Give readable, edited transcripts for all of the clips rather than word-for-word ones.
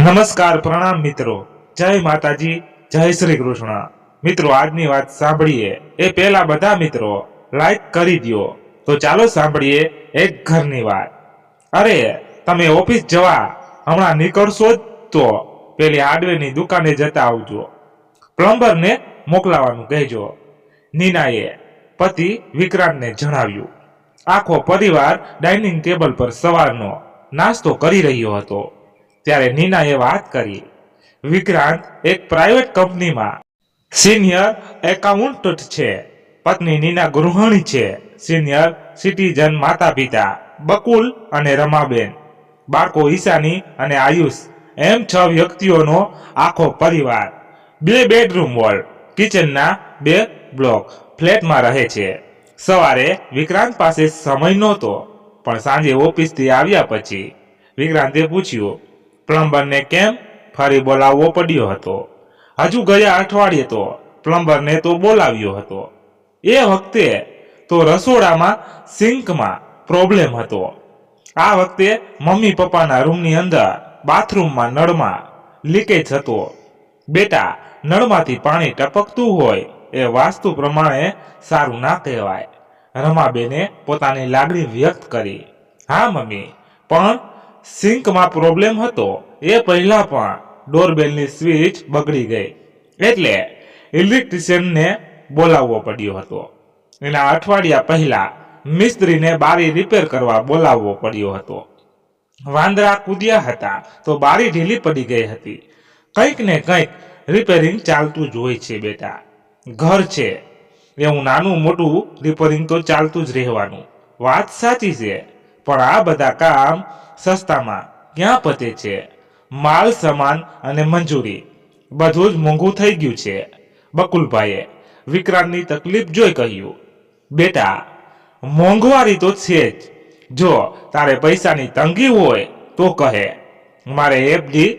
નમસ્કાર પ્રણામ મિત્રો, જય માતાજી, જય શ્રી કૃષ્ણ। મિત્રો આજની વાત સાંભળીએ એ પહેલા બધા મિત્રો લાઈક કરી દો। તો ચાલો સાંભળીએ એક ઘરની વાત। અરે તમે ઓફિસ જવા હમણાં નીકળશો જ તો પેલી હાર્ડવેરની દુકાને જતા આવજો, પ્લમ્બરને મોકલાવાનું કહેજો। નીનાએ પતિ વિક્રાંતને જણાવ્યું। આખો પરિવાર ડાઇનિંગ ટેબલ પર સવારનો નાસ્તો કરી રહ્યો હતો ત્યારે નીનાએ વાત કરી, વિક્રાંત એક પ્રાઇવેટ કંપનીમાં સિનિયર એકાઉન્ટન્ટ છે, પત્ની નીના ગૃહિણી છે, સિનિયર સિટીઝન માતા પિતા બકુલ અને રમાબેન, બાળકો ઈશાની અને આયુષ, એમ 6 વ્યક્તિઓનો આખો પરિવાર 2 બેડરૂમ વોલ કિચનના 2 બ્લોક ફ્લેટમાં રહે છે। સવારે વિક્રાંત પાસે સમય નહોતો, પણ સાંજે ઓફિસથી આવ્યા પછી વિક્રાંતે પૂછ્યું, પ્લમ્બરને કેમ ફરી બોલાવવો પડ્યો હતો? હજુ ગયા અઠવાડિયે તો પ્લમ્બરને તો બોલાવ્યો હતો, એ વખતે તો રસોડામાં સિંકમાં પ્રોબ્લેમ હતો। આ વખતે મમ્મી પપ્પાના રૂમની અંદર બાથરૂમમાં નળમાં લીકેજ હતો। બેટા, નળમાંથી પાણી ટપકતું હોય એ વાસ્તુ પ્રમાણે સારું ના કહેવાય। રમાબેને પોતાની લાગણી વ્યક્ત કરી। હા મમ્મી, પણ સિંકમાં પ્રોબ્લેમ હતો એ પહેલા પણ ડોરબેલની સ્વિચ બગડી ગઈ એટલે ઇલેક્ટ્રિશિયનને બોલાવવો પડ્યો હતો। એના અઠવાડિયા પહેલા મિસ્ત્રીને બારી રિપેર કરવા બોલાવવો પડ્યો હતો। વાંદરા કૂદ્યા હતા તો બારી ઢીલી પડી ગઈ હતી। કંઈક ને કંઈક રિપેરિંગ ચાલતું જ હોય છે બેટા, ઘર છે એવું નાનું મોટું રિપેરિંગ તો ચાલતું જ રહેવાનું। વાત સાચી છે, પણ આ બધા કામ સસ્તામાં ક્યાં પતે છે? માલ સામાન અને મંજૂરી બધું જ મોંઘું થઈ ગયું છે। બકુલભાઈએ વિક્રાંતની તકલીફ જોઈ કહ્યું, બેટા મોંઘવારી તો છે જ, જો તારે પૈસાની તંગી હોય તો કહે, મારે એફડી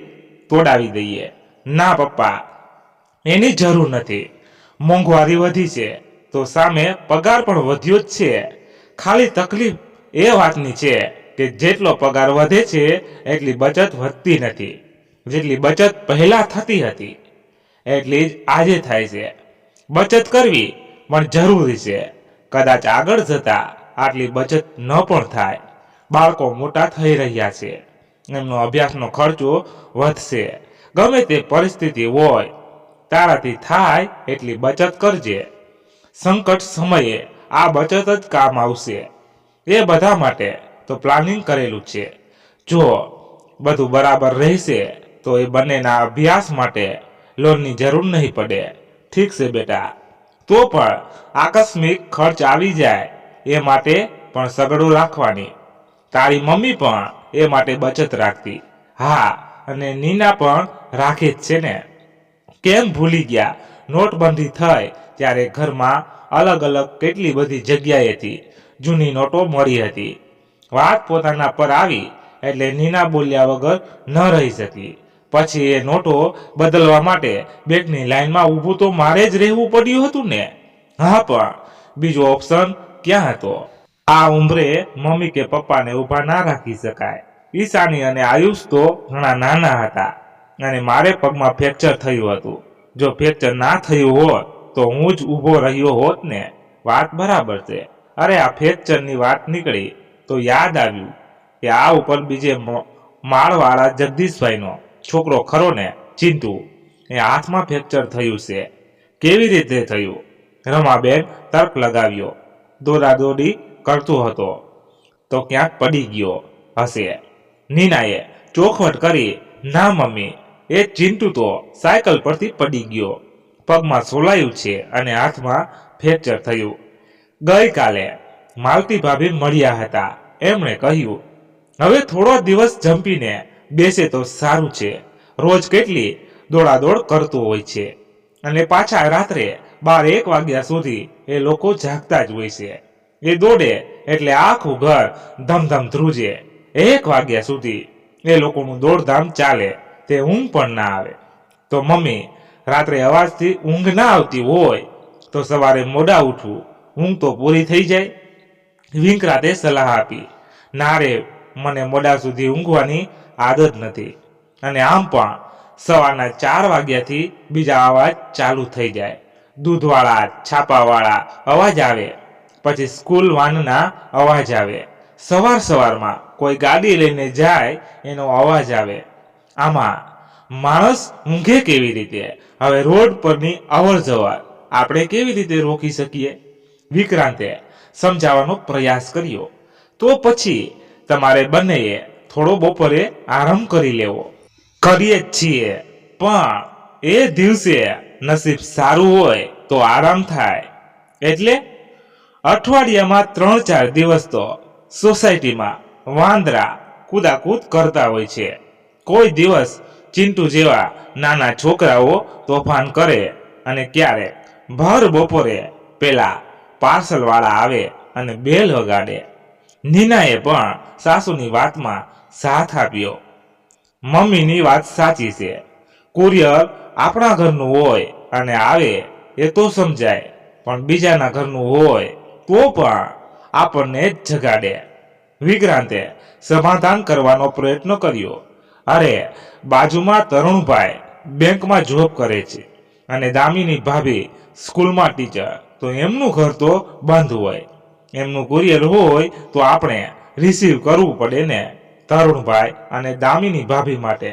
તોડાવી દઈએ। ના પપ્પા, એની જરૂર નથી, મોંઘવારી વધી છે તો સામે પગાર પણ વધ્યો જ છે। ખાલી તકલીફ એ વાતની છે કે જેટલો પગાર વધે છે એટલી બચત વધતી નથી। જેટલી બચત પહેલા થતી હતી એટલી જ આજે થાય છે। બચત કરવી પણ જરૂરી છે, કદાચ આગળ જતા આટલી બચત ન પણ થાય। બાળકો મોટા થઈ રહ્યા છે, એમનો અભ્યાસનો ખર્ચો વધશે। ગમે તે પરિસ્થિતિ હોય, તારાથી થાય એટલી બચત કરજે, સંકટ સમયે આ બચત જ કામ આવશે। એ બધા માટે તો પ્લાનિંગ કરેલું છે। જો બધું બરાબર રહેશે તો એ બંનેના અભ્યાસ માટે લોનની જરૂર નહીં પડે। ઠીક છે બેટા, તો પણ આકસ્મિક ખર્ચ આવી જાય એ માટે પણ સગડો રાખવાની। તારી મમ્મી પણ એ માટે બચત રાખતી। હા, અને નીના પણ રાખે જ છે ને? કેમ ભૂલી ગયા? નોટબંધી થઈ ત્યારે ઘરમાં અલગ અલગ કેટલી બધી જગ્યાએથી જૂની નોટો મળી હતી। વાત પોતાના પર આવી એટલે નીના બોલ્યા વગર ન રહી શકી। પછી એ નોટો બદલવા માટે બેંકની લાઈનમાં ઊભું તો મારે જ રહેવું પડ્યું હતું ને? હા, પણ બીજો ઓપ્શન ક્યાં હતો? આ ઉંમરે મમ્મી કે પપ્પાને ઊભા ના રાખી શકાય। ઈશાની અને આયુષ તો ઘણા નાના હતા અને મારે પગમાં ફ્રેક્ચર થયું હતું। જો ફ્રેક્ચર ના થયું હોત તો હું જ ઊભો રહ્યો હોત ને? વાત બરાબર છે। અરે આ ફ્રેક્ચરની વાત નીકળી તો યાદ આવ્યું કે આ ઉપર બીજે માળવાળા જગદીશભાઈનો છોકરો ખરો ને, ચિંટુ, એ હાથમાં ફ્રેક્ચર થયું છે। કેવી રીતે થયું? રમાબેન તર્ક લગાવ્યો। દોડાદોડી કરતો હતો તો ક્યાંક પડી ગયો હશે। નીનાએ ચોખવટ કરી, ના મમ્મી, એ ચિંટુ તો સાયકલ પરથી પડી ગયો, પગમાં સોલાયું છે અને હાથમાં ફ્રેક્ચર થયું। ગઈકાલે માલતી ભાભી મળ્યા હતા, એમણે કહ્યું હવે થોડો દિવસ જંપીને બેસે તો સારું છે। રોજ કેટલી દોડાદોડ કરતો હોય છે અને પાછા રાત્રે 12-1 વાગ્યા સુધી એ લોકો જાગતા જ હોય છે। એ દોડે એટલે આખું ઘર ધમધમ ધ્રુજે। 1 વાગ્યા સુધી એ લોકોનું દોડધામ ચાલે, તે ઊંઘ પણ ના આવે। તો મમ્મી, રાત્રે અવાજથી ઊંઘ ના આવતી હોય તો સવારે મોડા ઉઠવું, ઊંઘ તો પૂરી થઈ જાય। વિક્રાંતે સલાહ આપી। ના રે, મને મોડા સુધી ઊંઘવાની આદત નથી, અને આમ પણ સવારના 4 વાગ્યાથી બીજા અવાજ ચાલુ થઈ જાય. દૂધવાળા છાપાવાળા અવાજ આવે, પછી સ્કૂલ વાનના અવાજ આવે, સવારમાં કોઈ ગાડી લઈને જાય એનો અવાજ આવે. આમાં માણસ ઊંઘે કેવી રીતે? હવે રોડ પરની અવર જવર આપણે કેવી રીતે રોકી શકીએ? વિક્રાંતે સમજાવવાનો પ્રયાસ કર્યો. તો પછી તમારે બંનેએ થોડો બપોરે આરામ કરી લેવો. કરીએ જ છીએ, પણ એ દિવસે નસીબ સારું હોય તો આરામ થાય. એટલે અઠવાડિયામાં 3-4 દિવસ તો સોસાયટીમાં વાંદરા કૂદાકૂદ કરતા હોય છે. કોઈ દિવસ ચિંટુ જેવા નાના છોકરાઓ તોફાન કરે, અને ક્યારેક ભર બપોરે પેલા પાર્સલવાળા આવે અને બેલ વગાડે. નીનાએ પણ સાસુની વાતમાં સાથ આપ્યો. મમ્મીની વાત સાચી છે. કુરિયર આપણા ઘરનું હોય અને આવે એ તો સમજાય, પણ બીજાના ઘરનું હોય તો પણ આપણને જ જગાડે. વિક્રાંતે સમાધાન કરવાનો પ્રયત્ન કર્યો. અરે, બાજુમાં તરુણભાઈ બેંકમાં જોબ કરે છે અને દામિની ભાભી સ્કૂલમાં ટીચર, તો એમનું ઘર તો બંધ હોય. એમનું કુરિયર હોય તો આપણે રિસીવ કરવું પડે ને. તરુણભાઈ અને દામિની ભાભી માટે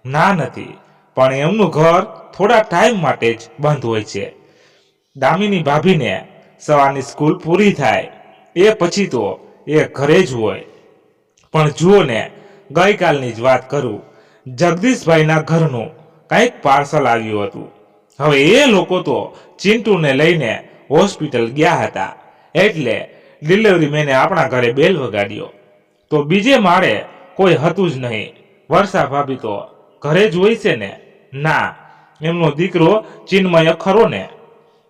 ના નથી, પણ એમનું ઘર થોડા ટાઈમ માટે જ બંધ હોય છે. દામિની ભાભીને સવારની સ્કૂલ પૂરી થાય એ પછી તો એ ઘરે જ હોય. પણ જુઓ ને, ગઈકાલની જ વાત કરું, જગદીશભાઈના ઘરનું કંઈક પાર્સલ આવ્યું હતું. હવે એ લોકો તો ચિંટુને લઈને હોસ્પિટલ ગયા હતા, એટલે ડિલિવરી મેને આપણા ઘરે બેલ વગાડ્યો. તો બીજે માળે કોઈ હતું જ નહીં. વર્ષા ભાભી તો ઘરે જ હોય છે ને. ના, એમનો દીકરો ચિન્મય ખરો ને,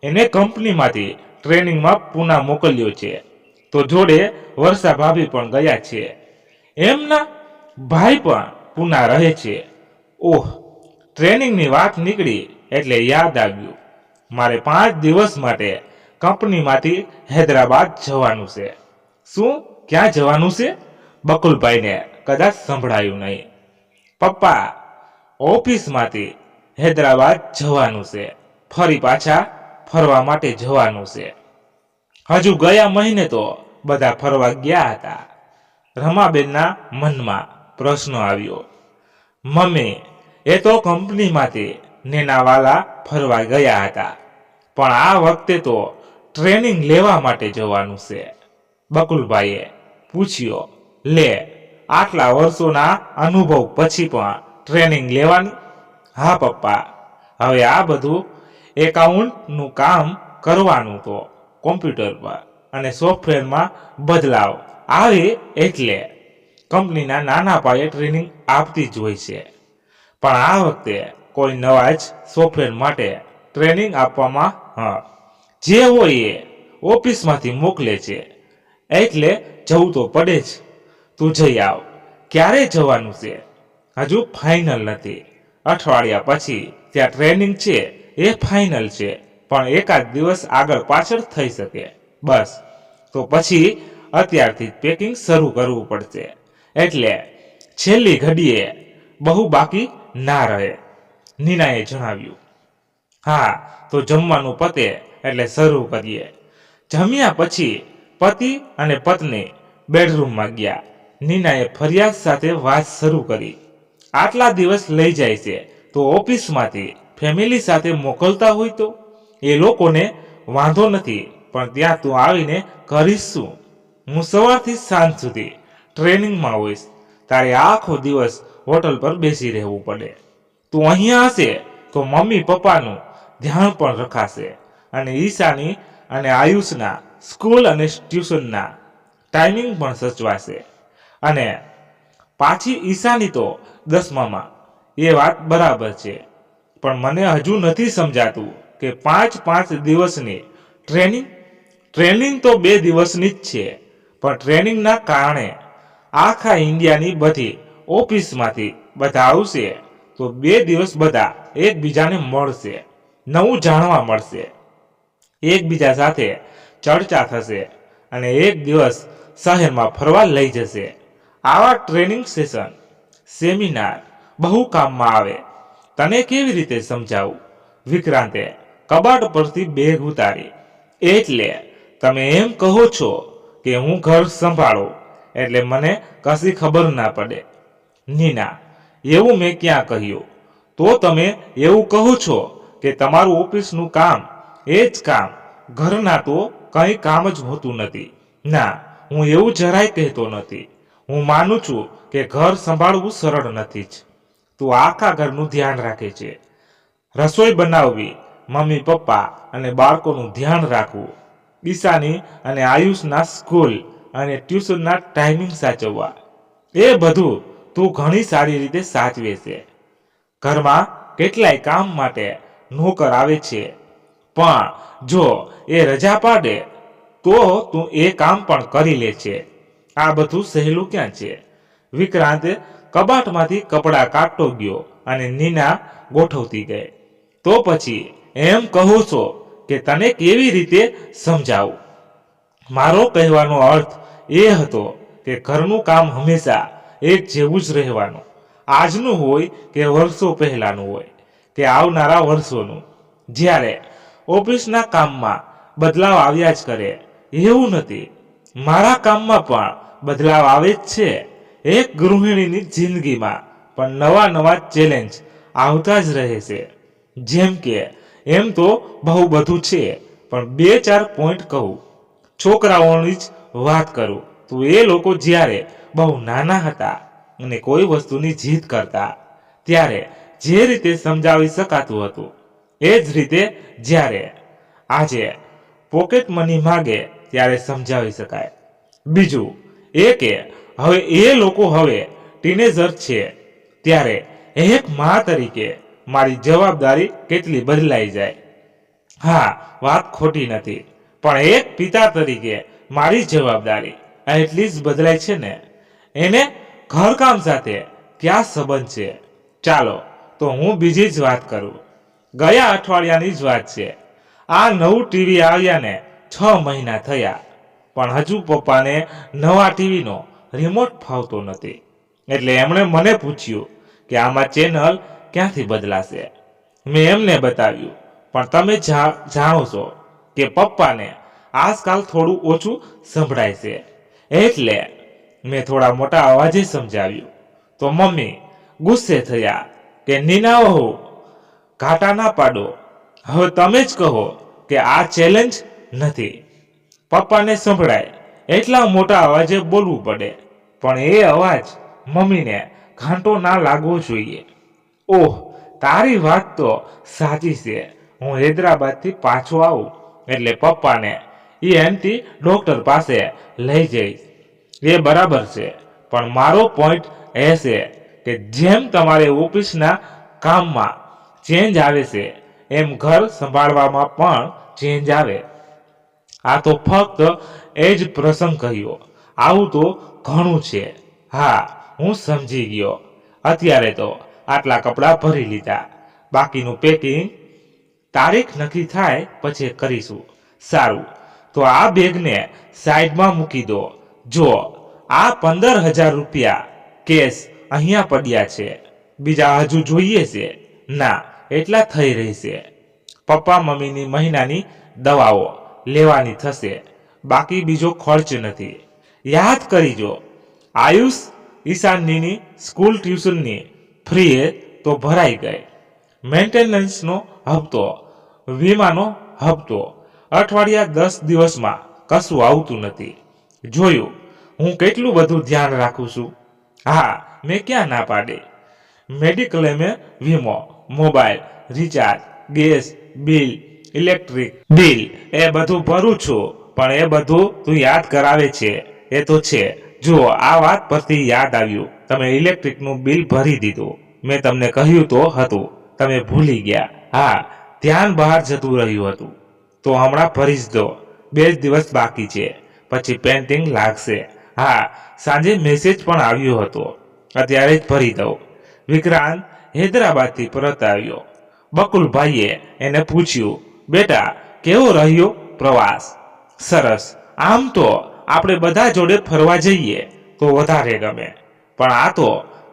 એને કંપનીમાંથી ટ્રેનિંગમાં પૂના મોકલ્યો છે, તો જોડે વર્ષા ભાભી પણ ગયા છે. એમના ભાઈ પણ પૂના રહે છે. ઓહ, ટ્રેનિંગની વાત નીકળી એટલે યાદ આવ્યું, મારે 5 દિવસ માટે કંપનીમાંથી હૈદરાબાદ જવાનું છે. શું? ક્યાં જવાનું છે? બકુલભાઈને કદાચ સંભળાયું નહીં. પપ્પા, ઓફિસમાંથી હૈદરાબાદ જવાનું છે. ફરી પાછા ફરવા માટે જવાનું છે. હજુ ગયા મહિને તો બધા ફરવા ગયા હતા. રમાબેનના મનમાં પ્રશ્ન આવ્યો. મમ્મી, એ તો કંપનીમાંથી નેનાવાલા ફરવા ગયા હતા, પણ આ વખતે તો ટ્રેનિંગ લેવા માટે જવાનું છે. બકુલભાઈએ પૂછ્યો, લે, આટલા વર્ષોના અનુભવ પછી પણ ટ્રેનિંગ લેવાની? હા પપ્પા, હવે આ બધું એકાઉન્ટનું કામ કરવાનું તો કોમ્પ્યુટર પર અને સોફ્ટવેરમાં બદલાવ આવે એટલે કંપનીના નાના પાયે ટ્રેનિંગ આપતી જ હોય છે. પણ આ વખતે કોઈ નવા જ સોફ્ટવેર માટે ટ્રેનિંગ આપવામાં જે હોય એ ઓફિસમાંથી મોકલે છે, એટલે જવું તો પડે જ. તું જઈ આવ. ક્યારે જવાનું છે? હજુ ફાઇનલ નથી. અઠવાડિયા પછી ત્યાં ટ્રેનિંગ છે એ ફાઇનલ છે, પણ એકાદ દિવસ આગળ પાછળ થઈ શકે. બસ, તો પછી અત્યારથી પેકિંગ શરૂ કરવું પડશે, એટલે છેલ્લી ઘડીએ બહુ બાકી ના રહે. નીનાએ જણાવ્યું. હા, તો જમવાનું પતે એટલે શરૂ કરીએ. જમ્યા પછી પતિ અને પત્ની બેડરૂમમાં ગયા. નીનાએ ફરિયાદ સાથે વાત શરૂ કરી. આટલા દિવસ લઈ જાય છે તો ઓફિસમાંથી ફેમિલી સાથે મોકલતા હોય તો? એ લોકોને વાંધો નથી, પણ ત્યાં તું આવીને કરીશ શું? હું સવારથી સાંજ સુધી ટ્રેનિંગમાં હોઈશ. તારે આખો દિવસ હોટલ પર બેસી રહેવું પડે. તું અહીંયા હશે તો મમ્મી પપ્પાનું ધ્યાન પણ રખાશે, અને ઈશાની અને આયુષના સ્કૂલ અને ટ્યુશનના ટાઈમિંગ પણ સચવાશે. અને પાછી ઈશાની તો 10મામાં. એ વાત બરાબર છે, પણ મને હજુ નથી સમજાતું કે 5 દિવસની ટ્રેનિંગ તો 2 દિવસની જ છે, પણ ટ્રેનિંગના કારણે આખા ઇન્ડિયાની બધી ઓફિસમાંથી બધા આવશે, તો 2 દિવસ બધા એકબીજાને મળશે, નવું જાણવા મળશે, એકબીજા સાથે ચર્ચા થશે, અને એક દિવસ શહેરમાં ફરવા લઈ જશે. આવા ટ્રેનિંગ સેશન, સેમિનાર, બહુ કામમાં આવે. તને કેવી રીતે સમજાવું? વિક્રાંતે કબાટ પરથી બેગ ઉતારી. એટલે તમે એમ કહો છો કે હું ઘર સંભાળું એટલે મને કશી ખબર ના પડે? નીના: એવું મેં ક્યાં કહ્યું? તો તમે એવું કહો છો કે તમારું ઓફિસનું કામ એ જ કામ, ઘરના તો કંઈ કામ જ હોતું નથી. ના, હું એવું જરાય કહેતો નથી. હું માનું છું કે ઘર સંભાળવું સરળ નથી જ. તું આખા ઘરનું ધ્યાન રાખે છે. રસોઈ બનાવવી, મમ્મી પપ્પા અને બાળકોનું ધ્યાન રાખવું, ઈશાની અને આયુષના સ્કૂલ અને ટ્યુશનના ટાઈમિંગ સાચવવા, એ બધું તું ઘણી સારી રીતે સાચવે છે. ઘરમાં કેટલાય કામ માટે નોકર આવે છે, પણ જો એ રજા પાડે તો તું એ કામ પણ કરી લે છે. આ બધું સહેલું ક્યાં છે? વિક્રાંત કબાટમાંથી કપડાં કાઢતો ગયો અને નીના ગોઠવતી ગઈ. તો પછી એમ કહો છો કે તને કેવી રીતે સમજાવું? મારો કહેવાનો અર્થ એ હતો કે ઘરનું કામ હંમેશા એક જેવું જ રહેવાનું. આજનું હોય કે વર્ષો પહેલાનું હોય કે આવનારા વર્ષોનું. જ્યારે ઓફિસના કામમાં બદલાવ આવ્યા જ કરે એવું નથી. મારા કામમાં પણ બદલાવ આવે જ છે. એક ગૃહિણીની જિંદગીમાં પણ નવા નવા ચેલેન્જ આવતા જ રહે છે. જેમ કે એમ તો બહુ બધું છે, પણ 2-4 પોઈન્ટ કહું. છોકરાઓની જ વાત કરું તો એ લોકો જ્યારે બહુ નાના હતા અને કોઈ વસ્તુની જીદ કરતા ત્યારે જે રીતે સમજાવી શકાતું હતું એ જ રીતે જ્યારે આજે પોકેટ મની માગે ત્યારે સમજાવી શકાય. બીજું એ કે હવે એ લોકો હવે ટીનેજર છે ત્યારે એક મા તરીકે મારી જવાબદારી કેટલી બદલાઈ જાય. હા, વાત ખોટી નથી, પણ એક પિતા તરીકે મારી જવાબદારી એટલી જ બદલાય છે ને. એને ઘરકામ સાથે ક્યાં સંબંધ છે? ચાલો તો હું બીજી જ વાત કરું. ગયા અઠવાડિયાની જ વાત છે. આ નવું ટીવી આવ્યાને 6 મહિના થયા, પણ હજુ પપ્પાને નવા ટીવીનો રિમોટ ફાવતો નથી. એટલે એમણે મને પૂછ્યું કે આમાં ચેનલ ક્યાંથી બદલાશે. મેં એમને બતાવ્યું, પણ તમે જાણો છો કે પપ્પાને આજકાલ થોડું ઓછું સંભળાય છે. એટલે મેં થોડા મોટા અવાજે સમજાવ્યું તો મમ્મી ગુસ્સે થયા કે નીના વહુ, ઘાટા ના પાડો. હવે તમે જ કહો કે આ ચેલેન્જ નથી. પપ્પાને સંભળાય એટલા મોટા અવાજે બોલવું પડે, પણ એ અવાજ મમ્મીને ઘાંટો ના લાગવો જોઈએ. ઓહ, તારી વાત તો સાચી છે. હું હૈદરાબાદથી પાછો આવું એટલે પપ્પાને ENT ડોક્ટર પાસે લઈ જઈશ. એ બરાબર છે, પણ મારો પોઈન્ટ એ છે કે જેમ તમારે ઓફિસના કામમાં ચેન્જ આવે છે એમ ઘર સંભાળવામાં પણ ચેન્જ આવે. આ તો ફક્ત એ જ પ્રસંગ કહ્યો. આવું તો ઘણું છે. હા, હું સમજી ગયો. અત્યારે તો આટલા કપડાં ભરી લીધા, બાકીનું પેકિંગ તારીખ નક્કી થાય પછી કરીશું. સારું, તો આ બેગને સાઈડમાં મૂકી દો. જો આ 15,000 રૂપિયા કેશ અહીંયા પડ્યા છે. બીજા હજુ જોઈએ છે? ના, એટલા થઈ રહેશે. પપ્પા મમ્મીની મહિનાની દવાઓ લેવાની થશે, બાકી બીજો ખર્ચ નથી. યાદ કરીજો, આયુષ ઈશાનની સ્કૂલ ટ્યુશનની ફ્રી તો ભરાઈ ગઈ. મેન્ટેનન્સનો હપ્તો, વીમાનો હપ્તો, અઠવાડિયા 10 દિવસમાં કશું આવતું નથી. જોયું હું કેટલું બધું ધ્યાન રાખું છું? હા, મેં ક્યાં ના પાડી. મેડિક્લેમ વીમો, mobile recharge, gas bill, electric bill એ બધું ભરું છું. પણ એ બધું તું યાદ કરાવે છે એ તો છે. જો આ વાત પરથી યાદ આવ્યું, તમે ઇલેક્ટ્રિકનું બિલ ભરી દીધું. મેં તમને કહ્યું તો હતું, તમે ભૂલી ગયા. હા, ધ્યાન બહાર જતું રહ્યું હતું. તો હમણાં ભરી જ દો. 2 જ દિવસ બાકી છે, પછી પેન્ટિંગ લાગશે. હા, સાંજે મેસેજ પણ આવ્યો હતો, અત્યારે જ ભરી દઉં. વિક્રાંત હૈદરાબાદથી પરત આવ્યો. બકુલભાઈએ એને પૂછ્યું, બેટા કેવો રહ્યો પ્રવાસ? સરસ. આમ તો આપણે બધા જોડે ફરવા જઈએ તો વધારે ગમે, પણ આ તો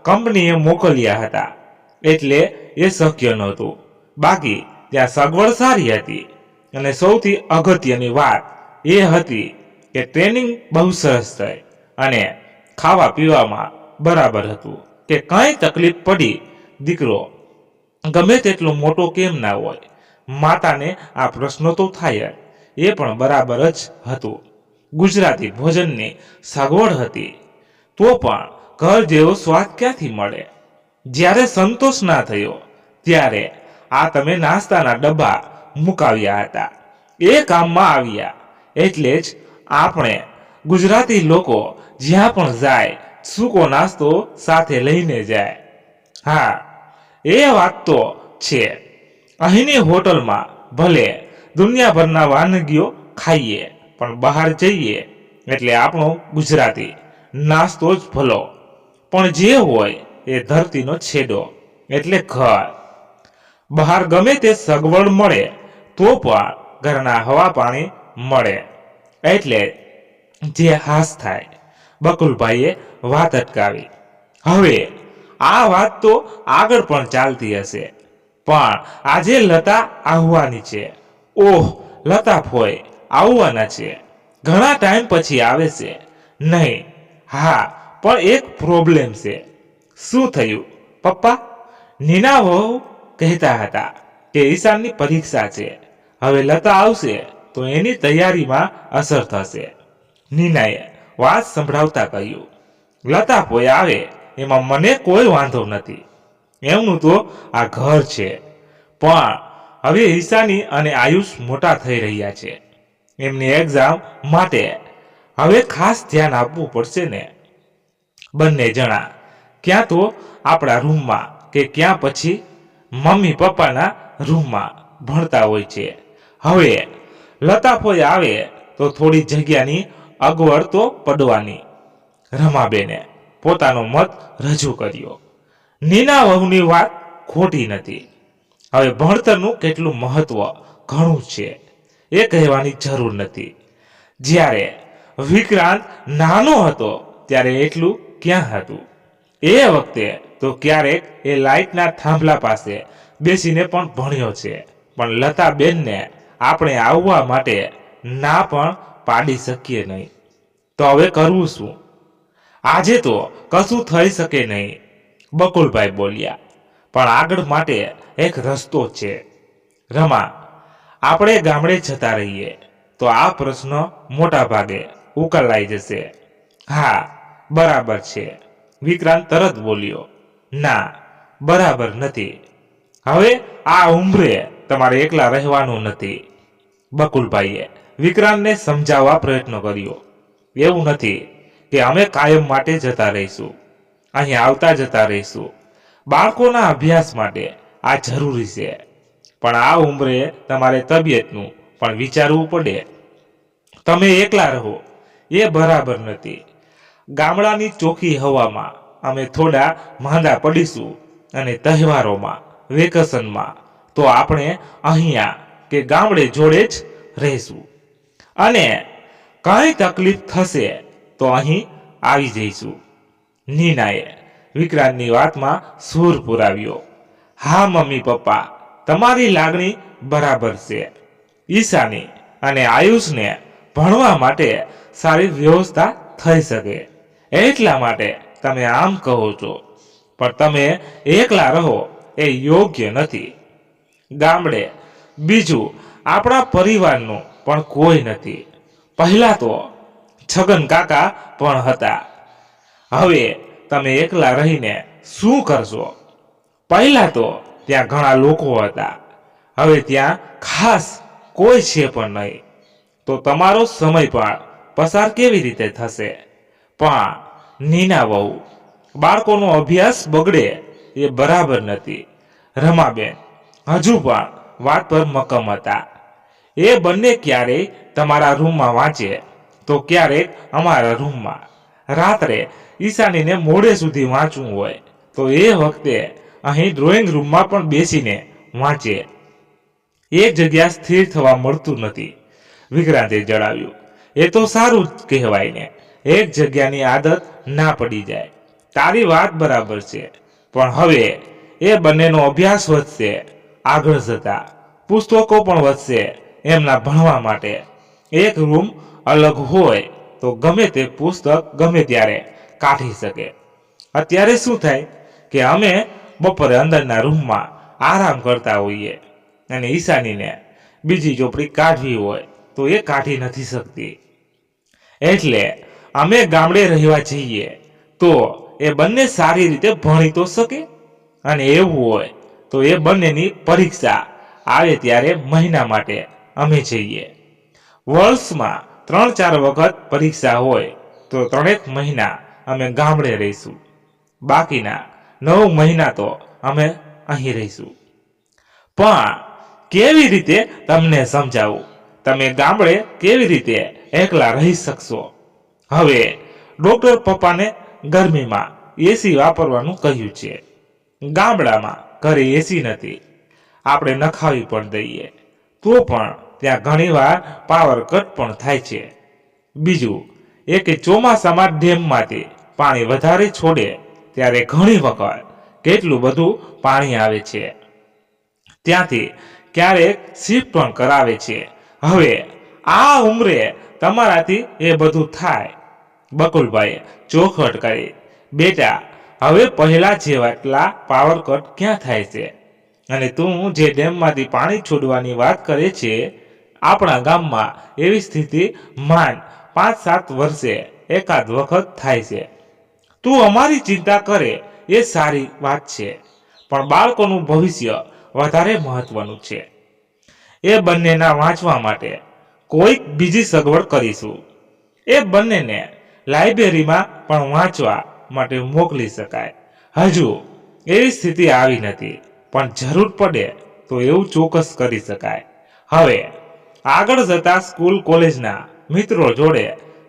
કંપનીએ મોકલ્યા હતા એટલે એ શક્ય નહોતું. બાકી ત્યાં સગવડ સારી હતી અને સૌથી અગત્યની વાત એ હતી કે ટ્રેનિંગ બહુ સરસ થઈ અને ખાવા પીવામાં બરાબર હતું કે કંઈ તકલીફ પડી દીકરો ગમે તેટલો મોટો કેમ ના હોય, માતાને આ પ્રશ્નો તો થાય જ, એ પણ બરાબર જ હતું. ગુજરાતી ભોજનની સગવડ હતી તો પણ ઘર જેવો સ્વાદ ક્યાંથી મળે? જ્યારે સંતોષ ના થયો ત્યારે આ તમે નાસ્તાના ડબ્બા મુકાવ્યા હતા, એ કામમાં આવ્યા. એટલે જ આપણે ગુજરાતી લોકો જ્યાં પણ જાય સૂકો નાસ્તો સાથે લઈને જાય. હા, એ વાત તો છે. અહીંની હોટલમાં ભલે દુનિયાભરના વાનગીઓ ખાઈએ પણ બહાર જઈએ એટલે આપણો ગુજરાતી નાસ્તો જ ભલો. પણ જે હોય એ ધરતીનો છેડો એટલે ઘર. બહાર ગમે તે સગવડ મળે તો પણ ઘરના હવા પાણી મળે એટલે જે હાસ થાય. બકુલભાઈએ વાત અટકાવી. હવે આ વાત તો આગળ પણ ચાલતી હશે પણ આજે લતા આવવાની છે. ઓહ, લતા ફોય આવવાના છે. ઘણા ટાઈમ પછી આવે છે. નહીં, હા, પણ એક પ્રોબ્લેમ છે. શું થયું પપ્પા? નીના વહુ કહેતા હતા કે ઈશાનની પરીક્ષા છે. હવે લતા આવશે તો એની તૈયારીમાં અસર થશે. નીનાએ વાત સંભળાવતા કહ્યું, લતા કોઈ આવે એમાં મને કોઈ વાંધો નથી. એમનું તો આ ઘર છે. પણ હવે ઈશાની અને આયુષ મોટા થઈ રહ્યા છે. એમની એક્ઝામ માટે હવે ખાસ ધ્યાન આપવું પડશે ને. બંને જણા ક્યાં તો આપણા રૂમમાં કે ક્યાં પછી મમ્મી પપ્પાના રૂમમાં ભણતા હોય છે. હવે લતાફોઈ આવે તો થોડી જગ્યાની અગવડ તો પડવાની. રમાબેને પોતાનો મત રજૂ કર્યો. નીના વહુની વાત ખોટી નથી. હવે ભણતરનું કેટલું મહત્વ ઘણું છે એ કહેવાની જરૂર નથી. જ્યારે વિક્રાંત નાનો હતો ત્યારે એટલું ક્યાં હતું? એ વખતે તો ક્યારેક એ લાઇટના થાંભલા પાસે બેસીને પણ ભણ્યો છે. પણ લતાબેનને આપણે આવવા માટે ના પણ પાડી શકીએ નહીં. તો હવે કરવું શું? આજે તો કશું થઈ શકે નહીં, બકુલભાઈ બોલ્યા. પણ આગળ માટે એક રસ્તો છે. રમા, આપણે ગામડે જતા રહીએ તો આ પ્રશ્ન મોટા ભાગે ઉકેલાઈ જશે. હા, બરાબર છે, વિક્રાંત તરત બોલ્યો. ના, બરાબર નથી. હવે આ ઉંમરે તમારે એકલા રહેવાનું નથી. બકુલભાઈએ વિક્રાંતને સમજાવવા પ્રયત્ન કર્યો. એવું નથી કે અમે કાયમ માટે જતા રહીશું. અહીં આવતા જતા રહીશું. બાળકોના અભ્યાસ માટે આ જરૂરી છે. પણ આ ઉંમરે તમારે તબિયતનું પણ વિચારવું પડે. તમે એકલા રહો એ બરાબર નથી. ગામડાની ચોખ્ખી હવામાં અમે થોડા માંદા પડીશું અને તહેવારોમાં, વેકેશનમાં તો આપણે અહીંયા કે ગામડે જોડે જ રહીશું. અને કંઈ તકલીફ થશે તો અહીં આવી જઈશું. નીનાએ વિક્રાંતની વાતમાં સૂર પુરાવ્યો. હા મમ્મી પપ્પા, તમારી લાગણી બરાબર છે. ઈશાની અને આયુષને ભણવા માટે સારી વ્યવસ્થા થઈ શકે એટલા માટે તમે આમ કહો છો. પણ તમે એકલા રહો એ યોગ્ય નથી. ગામડે બીજું આપણા પરિવારનું પણ કોઈ નથી. પહેલા તો છગન કાકા પણ હતા. હવે તમે એકલા રહીને શું કરશો? પહેલા તો ત્યાં ઘણા લોકો હતા. હવે ત્યાં ખાસ કોઈ છે પણ નહીં. તો તમારો સમય પણ પસાર કેવી રીતે થશે? પણ નીના વહુ, બાળકોનો અભ્યાસ બગડે એ બરાબર નથી. રમાબેન હજુ પણ વાત પર મક્કમ હતા. એ બંને ક્યારેય તમારા રૂમમાં વાંચે તો ક્યારેક અમારા રૂમમાં. રાત્રે ઈશાનીને મોડે સુધી વાંચવું હોય તો એ વખતે અહીં ડ્રોઈંગ રૂમમાં પણ બેસીને વાંચે. એક જગ્યા સ્થિર થવા મળતું નથી, વિક્રાંતે જણાવ્યું. એ તો સારું જ કહેવાય ને, એક જગ્યાની આદત ના પડી જાય. તારી વાત બરાબર છે, પણ હવે એ બંનેનો અભ્યાસ વધશે, આગળ જતા પુસ્તકો પણ વધશે એમના ભણવા માટે. એક રૂમ અલગ હોય તો ગમે તે પુસ્તક ગમે ત્યારે કાઢી શકે. અત્યારે શું થાય કે અમે બપોરે અંદરના રૂમમાં આરામ કરતા હોઈએ અને ઈશાનીને બીજી ચોપડી કાઢવી હોય તો એ કાઢી નથી શકતી. એટલે અમે ગામડે રહેવા જઈએ તો એ બંને સારી રીતે ભણી તો શકે, અને એવું હોય તો એ બંનેની પરીક્ષા આવે ત્યારે મહિના માટે અમે જઈએ. વર્ષમાં 3-4 વખત પરીક્ષા હોય તો 3 મહિના અમે ગામડે રહીશું, બાકીના 9 મહિના તો અમે અહીં રહીશું. પણ કેવી રીતે તમને સમજાવું, તમે ગામડે કેવી રીતે એકલા રહી શકશો? હવે ડોક્ટર પપ્પાને ગરમીમાં એસી વાપરવાનું કહ્યું છે. ગામડામાં ઘરે એસી નથી, આપણે નખાવી પણ દઈએ તો પણ ત્યાં ઘણીવાર પાવર કટ પણ થાય છે. બીજું એ કે ચોમાસામાં ડેમમાંથી પાણી વધારે છોડે ત્યારે ઘણી વખત કેટલું બધું પાણી આવે છે, ત્યાંથી ક્યારેક શિફ્ટ પણ કરાવે છે. હવે આ ઉંમરે તમારાથી એ બધું થાય? બકુલભાઈએ ચોખવટ કરી. બેટા, હવે પહેલા જેટલા પાવર કટ ક્યાં થાય છે? અને તું જે ડેમમાંથી પાણી છોડવાની વાત કરે છે, આપણા ગામમાં એવી સ્થિતિ માંડ 5-7 વર્ષે એકાદ વખત થાય છે. તું અમારી ચિંતા કરે એ સારી વાત છે, પણ બાળકોનું ભવિષ્ય વધારે મહત્વનું છે. એ બંનેના વાંચવા માટે કોઈક બીજી સગવડ કરીશું. એ બંનેને લાઇબ્રેરીમાં પણ વાંચવા માટે મોકલી શકાય. હજુ એવી સ્થિતિ આવી નથી, પણ જરૂર પડે તો એવું ચોક્કસ કરી શકાય. હવે આગળ જતા સ્કૂલ કોલેજના મિત્રો જોડે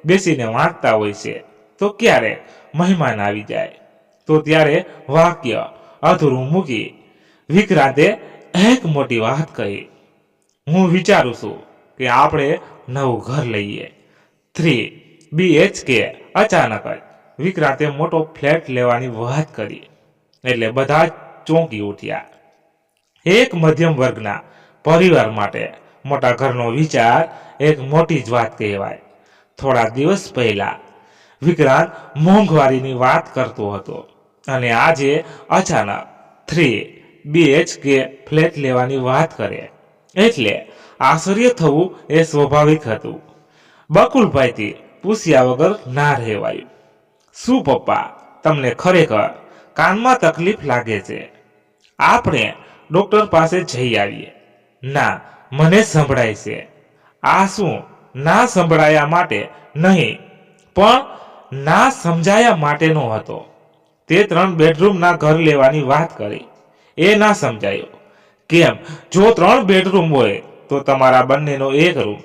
બેસીને વાંચતા હોય છે તો ક્યારેક મહેમાન આવી જાય તો ત્યારે વાક્ય અધૂરું મૂકી વિક્રાંતે એક મોટી વાત કહી. હું વિચારું છું કે આપણે નવું ઘર લઈએ, 3 BHK. અચાનક જ વિક્રાંતે મોટો ફ્લેટ લેવાની વાત કરી એટલે બધા જ ચોંકી ઉઠ્યા. એક મધ્યમ વર્ગના પરિવાર માટે મોટા ઘરનો વિચાર એક મોટી જ વાત કહેવાય. થોડા દિવસ પહેલા વિક્રાંત મોંઘવારીની વાત કરતો હતો અને આજે અચાનક 3 BHK ફ્લેટ લેવાની વાત કરે એટલે આશ્ચર્ય થવું એ સ્વાભાવિક હતું. બકુલભાઈથી પૂછ્યા વગર ના રહેવાયું. શું પપ્પા, તમને ખરેખર કાનમાં તકલીફ લાગે છે? આપણે ડોક્ટર પાસે જઈ આવીએ. ના, મને સંભળાય છે. આ શું ના સંભળાયા માટે નહીં, પણ ના સમજાયા માટેનો હતો. તે 3 બેડરૂમના ઘર લેવાની વાત કરી એ ના સમજાયો. કેમ? જો 3 બેડરૂમ હોય તો તમારા બંનેનો એક રૂમ,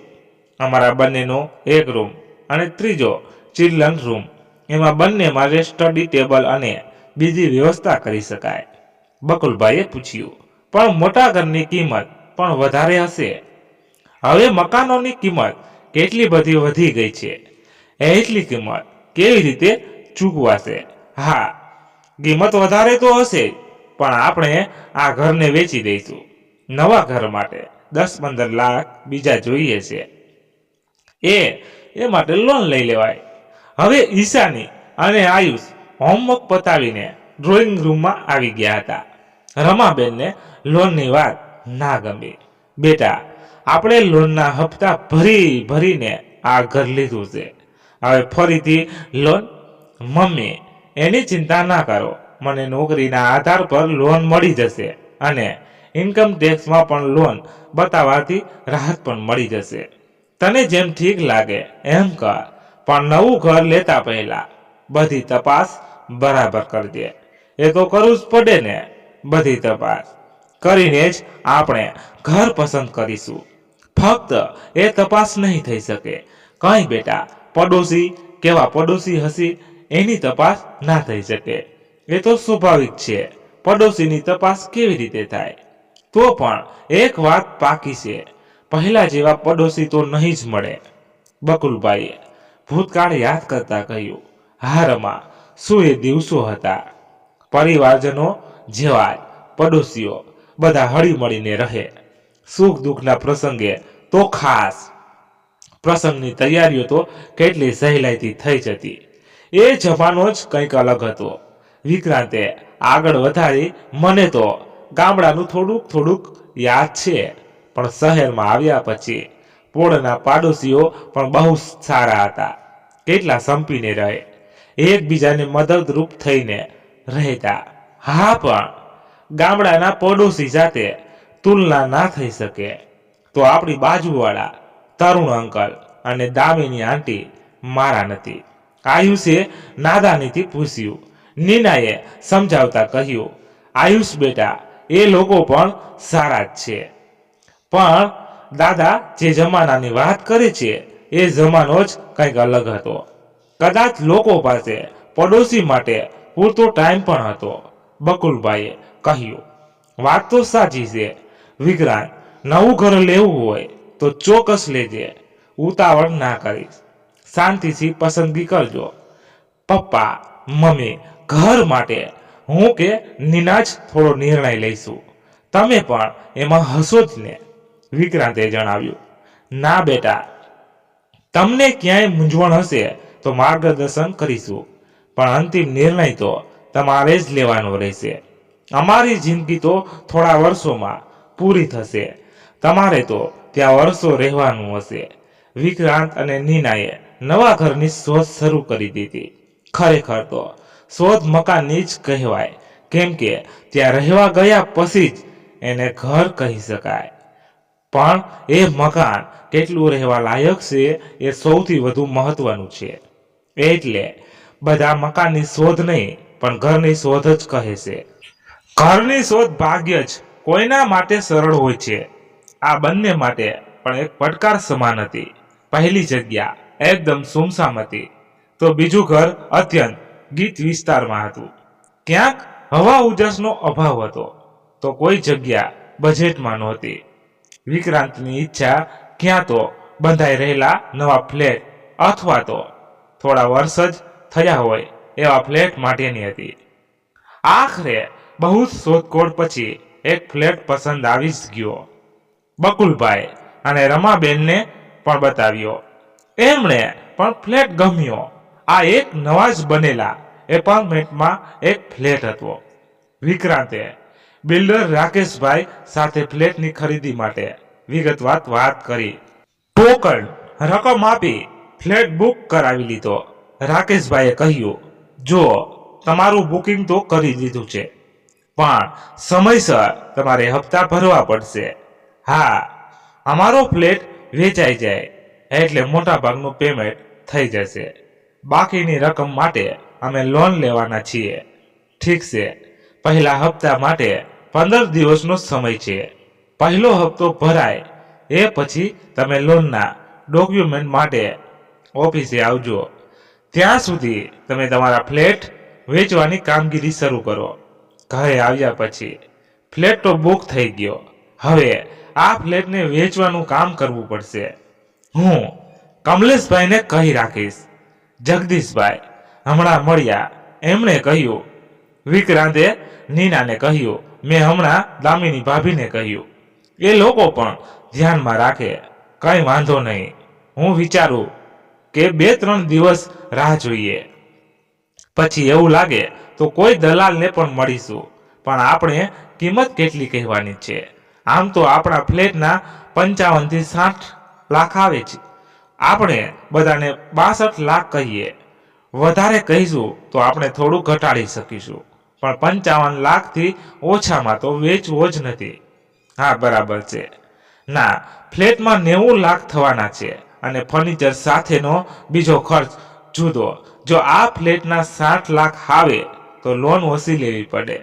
અમારા બંનેનો એક રૂમ અને ત્રીજો ચિલ્ડ્રન રૂમ, એમાં બંને માટે સ્ટડી ટેબલ અને બીજી વ્યવસ્થા કરી શકાય. બકુલભાઈએ પૂછ્યું, પણ મોટા ઘરની કિંમત પણ વધારે હશે. હવે મકાનોની કિંમત કેટલી બધી વધી ગઈ છે, એટલી કિંમત કેવી રીતે ચૂકવાશે? હા, કિંમત વધારે તો હશે, પણ આપણે આ ઘરને વેચી દઈશું. નવા ઘર માટે 10-15 લાખ બીજા જોઈએ છે. એ માટે લોન લઈ લેવાય. હવે ઈશાની અને આયુષ હોમવર્ક પતાવીને ડ્રોઈંગ રૂમમાં આવી ગયા હતા. રમાબેનને લોનની વાત ના ગમી. બેટા, આપણે લોનના હપ્તા ભરીને આ ઘર લીધું છે, હવે ફરીથી લોન? મમ્મી, એની ચિંતા ના કરો, મને નોકરીના આધાર પર લોન મળી જશે અને ઇન્કમ ટેક્સમાં પણ લોન બતાવવાથી રાહત પણ મળી જશે. તને જેમ ઠીક લાગે એમ કર, પણ નવું ઘર લેતા પહેલા બધી તપાસ બરાબર કરજે. એ તો કરવું જ પડે ને, બધી તપાસ કરીને જ આપણે ઘર પસંદ કરીશું. ફક્ત એ તપાસ નહીં થઈ શકે. કઈ બેટા, પડોશી કેવા પડોશી હશે એની તપાસ ના થઈ શકે? એ તો સ્વાભાવિક છે. પડોશીની તપાસ કેવી રીતે થાય? તો પણ એક વાત પાકી છે, પહેલા જેવા પડોશી તો નહીં જ મળે. બકુલભાઈએ ભૂતકાળ યાદ કરતા કહ્યું. હા રમા, શું એ દિવસો હતા! પરિવારજનો જેવા જ પડોશીઓ બધા હળી મળીને રહે. સુખ દુઃખના પ્રસંગે તો ખાસ. પ્રસંગની તૈયારીઓ તો કેટલી સહેલાઈથી થઈ જતી. એ જમાનો જ કંઈક અલગ હતો. વિક્રાંતે આગળ વધારી, મને તો ગામડાનું થોડુંક થોડુંક યાદ છે, પણ શહેરમાં આવ્યા પછી પોળના પાડોશીઓ પણ બહુ સારા હતા. કેટલા સંપીને રહે, એકબીજાને મદદરૂપ થઈને રહેતા. હા, પણ ગામડાના પડોશી સાથે તુલના ના થઈ શકે તો આપણી બાજુવાળા તરુણ અંકલ અને દામિની આંટી મારા નથી. આયુષે નાદાનીથી પૂછ્યું. નીનાએ સમજાવતા કહ્યું, આયુષ બેટા, એ લોકો પણ સારા જ છે, પણ દાદા જે જમાનાની વાત કરે છે એ જમાનો જ કંઈક અલગ હતો. કદાચ લોકો પાસે પડોશી માટે પૂરતો ટાઈમ પણ હતો. બકુલભાઈએ કહ્યું, વાત તો સાચી છે વિક્રાંત, નવું ઘર લેવું હોય તો ચોક્કસ લેજે, ઉતાવળ ના કરીશ, શાંતિથી પસંદગી કરજો. પપ્પા મમ્મી ઘર માટે હું કે નીના જ થોડો નિર્ણય લઈશું, તમે પણ એમાં હશો જ ને? વિક્રાંતે જણાવ્યું. ના બેટા, તમને ક્યાંય મૂંઝવણ હશે તો માર્ગદર્શન કરીશું, પણ અંતિમ નિર્ણય તો તમારે જ લેવાનો રહેશે. અમારી જિંદગી તો થોડા વર્ષોમાં પૂરી થશે, તમારે તો ત્યાં વર્ષો રહેવાનું હશે. વિક્રાંત અને નીનાએ નવા ઘરની શોધ શરૂ કરી દીધી. ખરેખર તો શોધ મકાનની જ કહેવાય, કેમ કે ત્યાં રહેવા ગયા પછી જ એને ઘર કહી શકાય. પણ એ મકાન કેટલું રહેવા લાયક છે એ સૌથી વધુ મહત્વનું છે. એટલે બધા મકાનની શોધ નહીં, પણ ઘરની શોધ જ કહે છે. ઘરની શોધ ભાગ્ય જ કોઈના માટે સરળ હોય છે. આ બંને માટે પણ એક પડકાર સમાન હતી. પહેલી જગ્યા એકદમ સુમસામ હતી, તો બીજું ઘર અત્યંત ગીચ વિસ્તારમાં હતું. ક્યાંક હવા ઉજાસનો અભાવ હતો, તો કોઈ જગ્યા બજેટમાં નહોતી. વિક્રાંતની ઈચ્છા ક્યાં તો બંધાઈ રહેલા નવા ફ્લેટ અથવા તો થોડા વર્ષ જ થયા હોય એવા ફ્લેટ માટેની હતી. આખરે બહુ શોધખોળ પછી એક ફ્લેટ પસંદ આવી જ ગયો. બકુલભાઈ અને રમાબેનને પણ બતાવ્યો. એમણે પણ ફ્લેટ ગમ્યો. આ એક નવા જ બનેલા એપાર્ટમેન્ટમાં એક ફ્લેટ હતો. વિક્રાંતે બિલ્ડર રાકેશભાઈ સાથે ફ્લેટની ખરીદી માટે વિગતવાર વાત કરી. ટોકન રકમ આપી ફ્લેટ બુક કરાવી લીધો. રાકેશભાઈએ કહ્યું, જો તમારું બુકિંગ તો કરી દીધું છે, પણ સમયસર તમારે હપ્તા ભરવા પડશે. હા, અમારો ફ્લેટ વેચાઈ જાય એટલે મોટાભાગનું પેમેન્ટ થઈ જશે. બાકીની રકમ માટે અમે લોન લેવાના છીએ. ઠીક છે, પહેલા હપ્તા માટે 15 દિવસનો સમય છે. પહેલો હપ્તો ભરાય એ પછી તમે લોનના ડોક્યુમેન્ટ માટે ઓફિસે આવજો. ત્યાં સુધી તમે તમારા ફ્લેટ વેચવાની કામગીરી શરૂ કરો. ઘરે આવ્યા પછી ફ્લેટ તો બુક થઈ ગયો. હવે આ ફ્લેટને વેચવાનું કામ કરવું પડશે. હું કમલેશભાઈને કહી રાખીશ. જગદીશભાઈ હમણાં મળ્યા, એમણે કહ્યું. વિક્રાંતે નીનાને કહ્યું, મેં હમણાં દામિની ભાભીને કહ્યું. એ લોકો પણ ધ્યાનમાં રાખે. કંઈ વાંધો નહીં, હું વિચારું કે 2-3 દિવસ રાહ જોઈએ, પછી એવું લાગે તો કોઈ દલાલને પણ મળીશું. પણ આપણે કિંમત કેટલી કહેવાની છે? આમ તો આપણા ફ્લેટના 55 થી 60 લાખ આવે છે. આપણે બધાને 62 લાખ કહીએ. વધારે કહીશું તો આપણે થોડું ઘટાડી શકીશું, પણ 55 લાખથી ઓછામાં તો વેચવો જ નથી. હા, બરાબર છે. ના, ફ્લેટમાં 90 લાખ થવાના છે, અને ફર્નિચર સાથેનો બીજો ખર્ચ જુદો. જો આ ફ્લેટના 60 લાખ આવે તો લોન ઓછી લેવી પડે.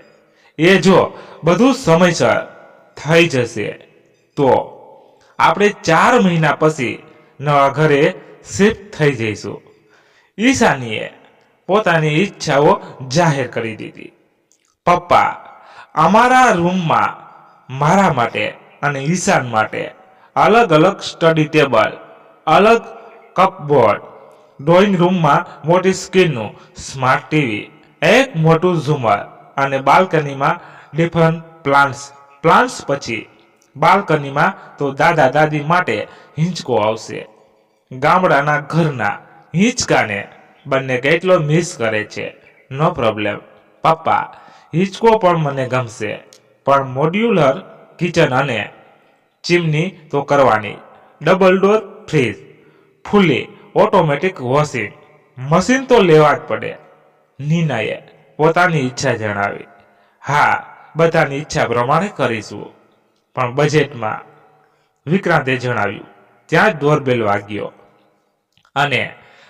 એ જો બધું સમયસર થઈ જશે તો આપણે 4 મહિના પછી નવા ઘરે શિફ્ટ થઈ જઈશું. ઈશાનીએ પોતાની ઈચ્છાઓ જાહેર કરી દીધી. પપ્પા, અમારા રૂમમાં મારા માટે અને ઈશાન માટે અલગ અલગ સ્ટડી ટેબલ, અલગ કપબોર્ડ, ડ્રોઈંગ રૂમમાં મોટી સ્ક્રીનનું સ્માર્ટ ટીવી, એક મોટું ઝુમર અને બાલ્કનીમાં ડિફરન્ટ પ્લાન્ટ્સ પછી બાલ્કનીમાં તો દાદા દાદી માટે હિંચકો આવશે. ગામડાના ઘરના હિંચકાને બંને કેટલો મિસ કરે છે. નો પ્રોબ્લેમ પપ્પા, હિંચકો પણ મને ગમશે, પણ મોડ્યુલર કિચન અને ચીમની તો કરવાની. ડબલ ડોર ફ્રીજ, ફૂલી ઓટોમેટિક વોશિંગ મશીન તો લેવા જ પડે. નીનાએ પોતાની ઈચ્છા જણાવી. હા, બધાની ઈચ્છા પ્રમાણે કરીશું, પણ બજેટમાં, વિક્રાંતે જણાવ્યું. ત્યાં જ ડોરબેલ વાગ્યો અને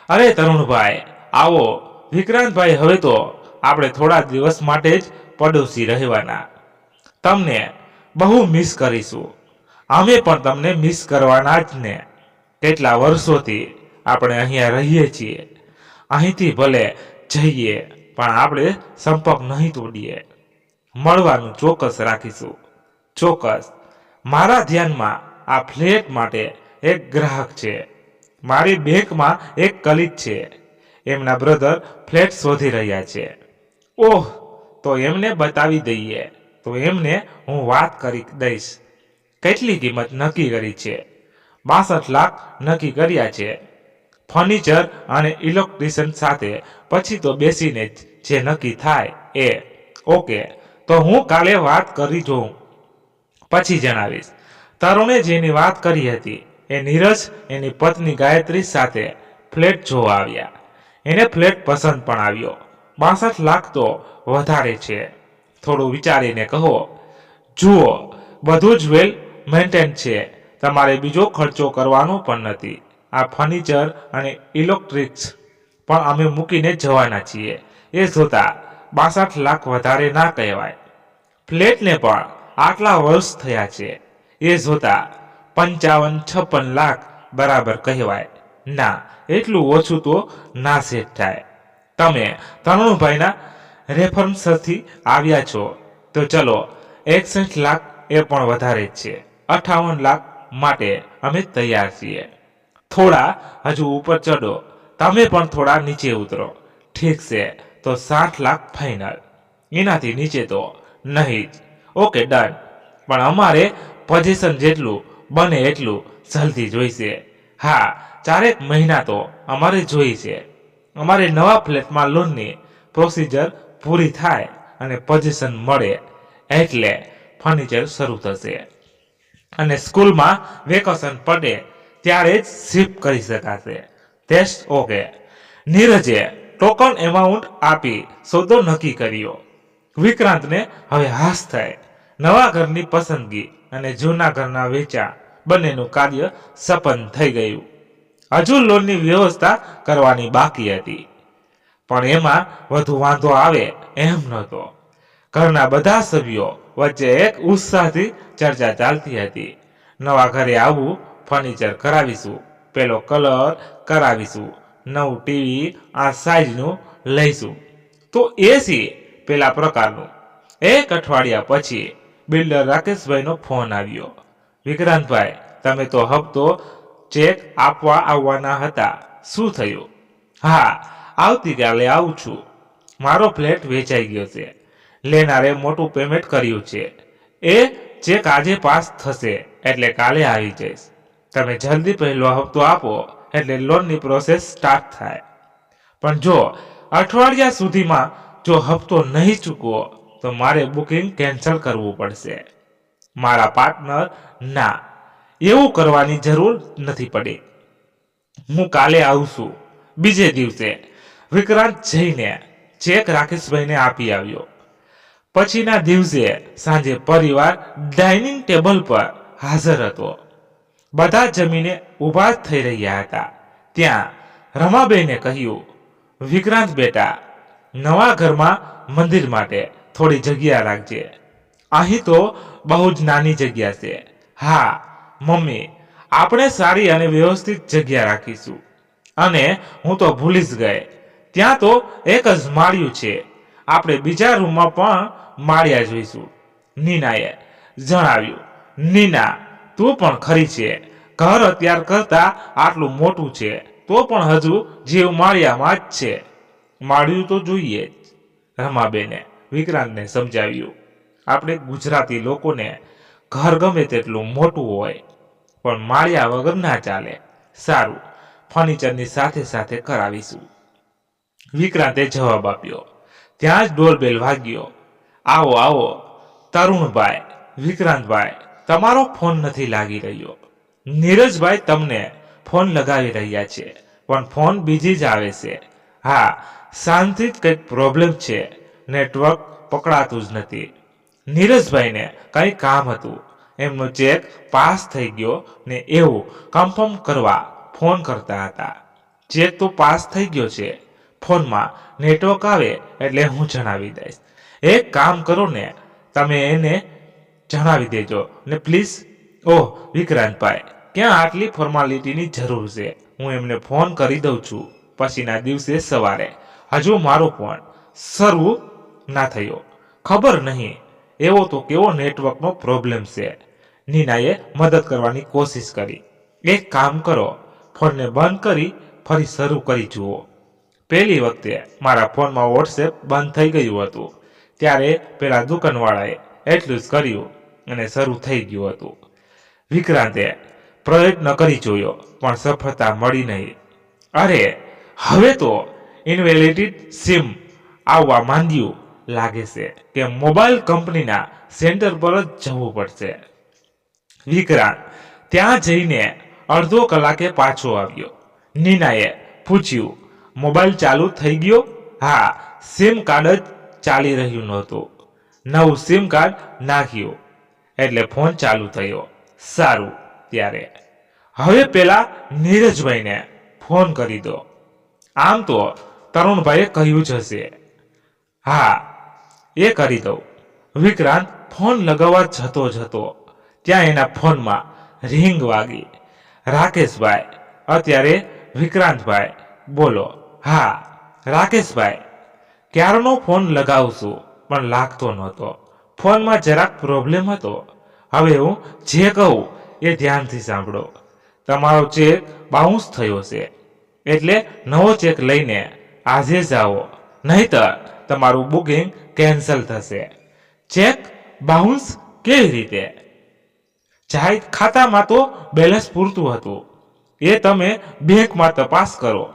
અરે તરુણભાઈ આવો. વિક્રાંતભાઈ, હવે તો આપણે થોડા દિવસ માટે જ પડોશી રહેવાના. તમને બહુ મિસ કરીશું. અમે પણ તમને મિસ કરવાના જ ને. કેટલા વર્ષોથી આપણે અહીંયા રહીએ છીએ. અહીંથી ભલે જઈએ પણ આપણે સંપર્ક નહીં તોડીએ. મળવાનું ચોક્કસ રાખીશું. ચોક્કસ. મારા ધ્યાનમાં આ ફ્લેટ માટે એક ગ્રાહક છે. મારી બેંકમાં એક કલીગ છે. એમના બ્રધર ફ્લેટ શોધી રહ્યા છે. ઓહ, તો એમને બતાવી દઈએ. તો એમને હું વાત કરી દઈશ. કેટલી કિંમત નક્કી કરી છે? 62 લાખ નક્કી કર્યા છે. ફર્નિચર અને ઇલેક્ટ્રિશિયન સાથે. પછી તો બેસીને જે નક્કી થાય એ. ઓકે, તો હું કાલે વાત કરી જોઉં, પછી જણાવીશ. તરુણે જેની વાત કરી હતી એ નીરજ એની પત્ની ગાયત્રી સાથે ફ્લેટ જોવા આવ્યા. એને ફ્લેટ પસંદ પણ આવ્યો. 62 લાખ તો વધારે છે. થોડું વિચારીને કહો. જુઓ, બધું જ વેલ મેન્ટેન છે. તમારે બીજો ખર્ચો કરવાનો પણ નથી. આ ફર્નિચર અને ઇલેક્ટ્રિક્સ પણ અમે મૂકીને જવાના છીએ. એ જોતા 62 લાખ વધારે ના કહેવાય. ફ્લેટને પણ આટલા વર્ષ થયા છે. એ જોતા 55-56 લાખ બરાબર કહેવાય. ના, એટલું ઓછું તો ના સેટ થાય. તમે તરુણભાઈના રેફરન્સથી આવ્યા છો તો ચલો 61 લાખ એ પણ વધારે જ છે. 58 લાખ માટે અમે તૈયાર છીએ. થોડા હજુ ઉપર ચડો. તમે પણ થોડા નીચે ઉતરો. ઠીક છે, તો 60 લાખ ફાઇનલ. એનાથી નીચે તો નહીં જ. Okay, done. પણ અમારે પોઝિશન જેટલું બને એટલું જલ્દી જોઈશે. હા, 4 મહિના તો અમારે જોઈશે. અમારે નવા ફ્લેટમાં લોનની પ્રોસિજર પૂરી થાય અને પોઝિશન મળે એટલે ફર્નિચર શરૂ થશે અને સ્કૂલમાં વેકેશન પડે ત્યારે જ શિફ્ટ કરી શકાશે. Test okay. નીરજે ટોકન એમાઉન્ટ આપી સોદો નક્કી કર્યો. વિક્રાંતને હવે હાશ થાય. નવા ઘરની પસંદગી અને જૂના ઘરના વેચાણ બંનેનું કાર્ય સપન થઈ ગયું. હજુ લોનની વ્યવસ્થા કરવાની બાકી હતી, પણ એમાં વધુ વાંધો આવે એમ નહોતો. ઘરના બધા સભ્યો વચ્ચે એક ઉત્સાહથી ચર્ચા ચાલતી હતી. નવા ઘરે આવવું, ફર્નિચર કરાવીશું, પેલો કલર કરાવીશું, નવું ટીવી આ સાઈઝનું લઈશું, તો એસી પેલા પ્રકારનું. એક અઠવાડિયા પછી બિલ્ડર રાકેશભાઈનો ફોન આવ્યો. વિક્રાંતભાઈ, તમે તો હપ્તો ચેક આપવા આવવાના હતા, શું થયું? હા, આવતીકાલે આવું છું. મારો ફ્લેટ વેચાઈ ગયો છે. લેનારે મોટું પેમેન્ટ કર્યું છે. એ ચેક આજે પાસ થશે એટલે કાલે આવી જઈશ. તમે જલ્દી પહેલો હપ્તો આપો એટલે લોનની પ્રોસેસ સ્ટાર્ટ થાય. પણ જો અઠવાડિયા સુધીમાં જો હપ્તો નહીં ચૂકવો તો મારે બુકિંગ કેન્સલ કરવું પડશે. મારા પાર્ટનર ના, એવું કરવાની જરૂર નથી પડી. હું કાલે આવશું. બીજે દિવસે વિક્રાંત જઈને ચેક રાકેશભાઈને આપી આવ્યો. પછીના દિવસે સાંજે પરિવાર ડાઇનિંગ ટેબલ પર હાજર હતો. બધા જમીને ઊભા થઈ રહ્યા હતા. ત્યાં રમાબેને કહ્યું, વિક્રાંત બેટા, નવા ઘરમાં મંદિર માટે થોડી જગ્યા રાખજે. અહીં તો બહુ જ નાની જગ્યા છે. હા મમ્મી, આપણે સારી અને વ્યવસ્થિત જગ્યા રાખીશું. અને હું તો ભૂલી જ ગઈ, ત્યાં તો એક જ માળિયું છે. આપણે બીજા રૂમમાં પણ માળિયા જોઈશું, નીનાએ જણાવ્યું. નીના, તું પણ ખરી છે. ઘર અત્યાર કરતા આટલું મોટું છે તો પણ હજુ જીવ માળિયામાં જ છે. માળિયું તો જોઈએ જ. રમાબેને વિક્રાંતને સમજાવ્યું. આપણે ગુજરાતી લોકોને ઘર ગમે તેટલું મોટું હોય પણ માળિયા વગર ના ચાલે. સારું, ફર્નિચરની સાથે સાથે કરાવીશું. વિક્રાંતે જવાબ આપ્યો. ત્યાં જ ડોરબેલ વાગ્યો. આવો આવો તરુણભાઈ. વિક્રાંતભાઈ, તમારો ફોન નથી લાગી રહ્યો. નીરજભાઈ તમને ફોન લગાવી રહ્યા છે પણ ફોન બીજી જ આવે છે. હા, શાંતિ જ કંઈક પ્રોબ્લેમ છે, નેટવર્ક પકડાતું જ નથી. નીરજભાઈને કંઈ કામ હતું, એમનો ચેક પાસ થઈ ગયો ને એવું કન્ફર્મ કરવા ફોન કરતા હતા. ચેક તો પાસ થઈ ગયો છે, ફોનમાં નેટવર્ક આવે એટલે હું જણાવી દઈશ. એક કામ કરો ને, તમે એને જણાવી દેજો ને પ્લીઝ. ઓહ વિક્રાંતભાઈ, ક્યાં આટલી ફોર્માલિટીની જરૂર છે? હું એમને ફોન કરી દઉં છું પછીના દિવસે સવારે. હજુ મારો ફોન શરૂ ના થયો, ખબર નહીં એવો તો કેવો નેટવર્કનો પ્રોબ્લેમ છે. નીનાએ મદદ કરવાની કોશિશ કરી. એક કામ કરો, ફોનને બંધ કરી ફરી શરૂ કરી જુઓ. પહેલી વખતે મારા ફોનમાં વોટ્સએપ બંધ થઈ ગયું હતું ત્યારે પેલા દુકાનવાળાએ એટલું જ કર્યું અને શરૂ થઈ ગયું હતું. વિક્રાંતે પ્રયત્ન કરી જોયો પણ સફળતા મળી નહીં. અરે, હવે તો ઇનવેલિડ સિમ આવવા માંડ્યું લાગે છે કે મોબાઈલ કંપનીના સેન્ટર પર જ જવું પડશે. વિક્રાંત ત્યાં જઈને અડધો કલાકે પાછો આવ્યો. નીનાએ પૂછ્યું, મોબાઈલ ચાલુ થઈ ગયો? હા, સિમ કાર્ડ જ ચાલી રહ્યું નહોતું. નવું સિમ કાર્ડ નાખ્યું એટલે ફોન ચાલુ થયો. સારું, ત્યારે હવે પેલા નીરજભાઈને ફોન કરી દો. આમ તો તરુણભાઈએ કહ્યું જ હશે. હા, એ કરી દઉં. વિક્રાંત ફોન લગાવવા જતો ત્યાં એના ફોનમાં રિંગ વાગી. રાકેશભાઈ. અત્યારે વિક્રાંતભાઈ. બોલો. હા રાકેશભાઈ, ક્યારનો ફોન લગાવું છું પણ લાગતો નહોતો. ફોનમાં જરાક પ્રોબ્લેમ હતો. હવે હું જે કહું એ ધ્યાનથી સાંભળો. તમારો ચેક બાઉન્સ થયો છે એટલે નવો ચેક લઈને આજે જ આવો, નહીતર તમારું બુકિંગ કેન્સલ થશે. ચેક બાઉન્સ કેવી રીતે? જાહેર ખાતામાં તો બેલેન્સ પૂરતું હતું. એ તમે બેંકમાં તપાસ કરો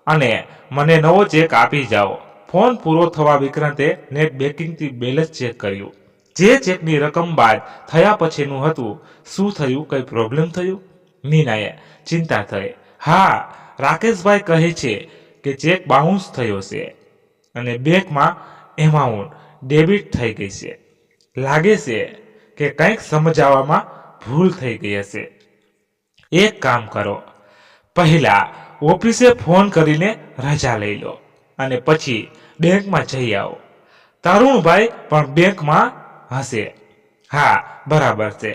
અને મને નવો ચેક આપી જાઓ. ફોન પૂરો થવા વિક્રાંતે નેટ બેન્કિંગથી બેલેન્સ ચેક કર્યું. જે ચેકની રકમ બાદ થયા પછીનું હતું. શું થયું? કઈ પ્રોબ્લેમ થયું? નીનાએ ચિંતા થઈ. હા, રાકેશભાઈ કહે છે કે ચેક બાઉન્સ થયો છે અને બેંકમાં એમાઉન્ટ ડેબિટ થઈ ગઈ છે. લાગે છે કે કંઈક સમજાવવામાં ભૂલ થઈ ગઈ હશે. એક કામ કરો, પહેલા ઓફિસે ફોન કરીને રજા લઈ લો અને પછી બેંકમાં જઈ આવો. તરુણભાઈ પણ બેંકમાં હશે. હા, બરાબર છે.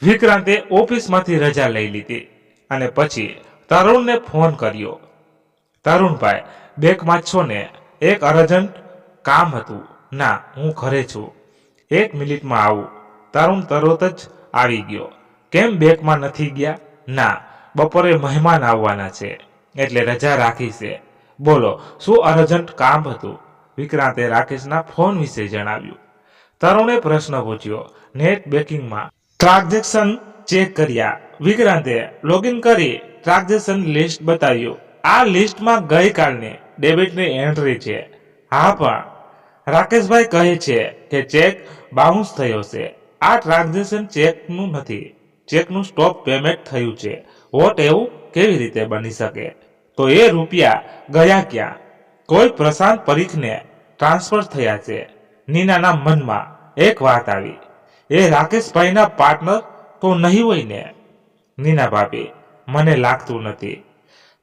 વિક્રાંતે ઓફિસમાંથી રજા લઈ લીધી અને પછી તરુણને ફોન કર્યો. તરુણભાઈ, બેંકમાં છો ને? એક અર્જન્ટ કામ હતું. ના, હું ઘરે છું, 1 મિનિટમાં આવું. તરુણ તરત જ આવી ગયો. કેમ બેંકમાં નથી ગયા? ના, બપોરે મહેમાન આવવાના છે એટલે રજા રાખી છે. બોલો, શું અર્જન્ટ કામ હતું? વિક્રાંતે રાકેશના ફોન વિશે જણાવ્યું. તરુણે પ્રશ્ન પૂછ્યો. નેટ બેન્કિંગમાં ટ્રાન્ઝેક્શન ચેક કર્યા. વિક્રાંતે લોગિન કરી ટ્રાન્ઝેક્શન લિસ્ટ બતાવ્યું. આ લિસ્ટમાં ગઈકાલની ડેબિટની એન્ટ્રી છે. હા, પણ રાકેશભાઈ કહે છે કે ચેક બાઉન્સ થયો છે. આ ટ્રાન્ઝેક્શન ચેકનું નથી, ચેકનું સ્ટોપ પેમેન્ટ થયું છે. વોટ, એવું કેવી રીતે બની શકે? તો એ રૂપિયા ગયા ક્યાં? કોઈ પ્રશાંત પરીખને ટ્રાન્સફર થયા છે. નીનાના મનમાં એક વાત આવી. એ રાકેશભાઈના પાર્ટનર તો નહીં હોય ને? નીના ભાભી, મને લાગતું નથી.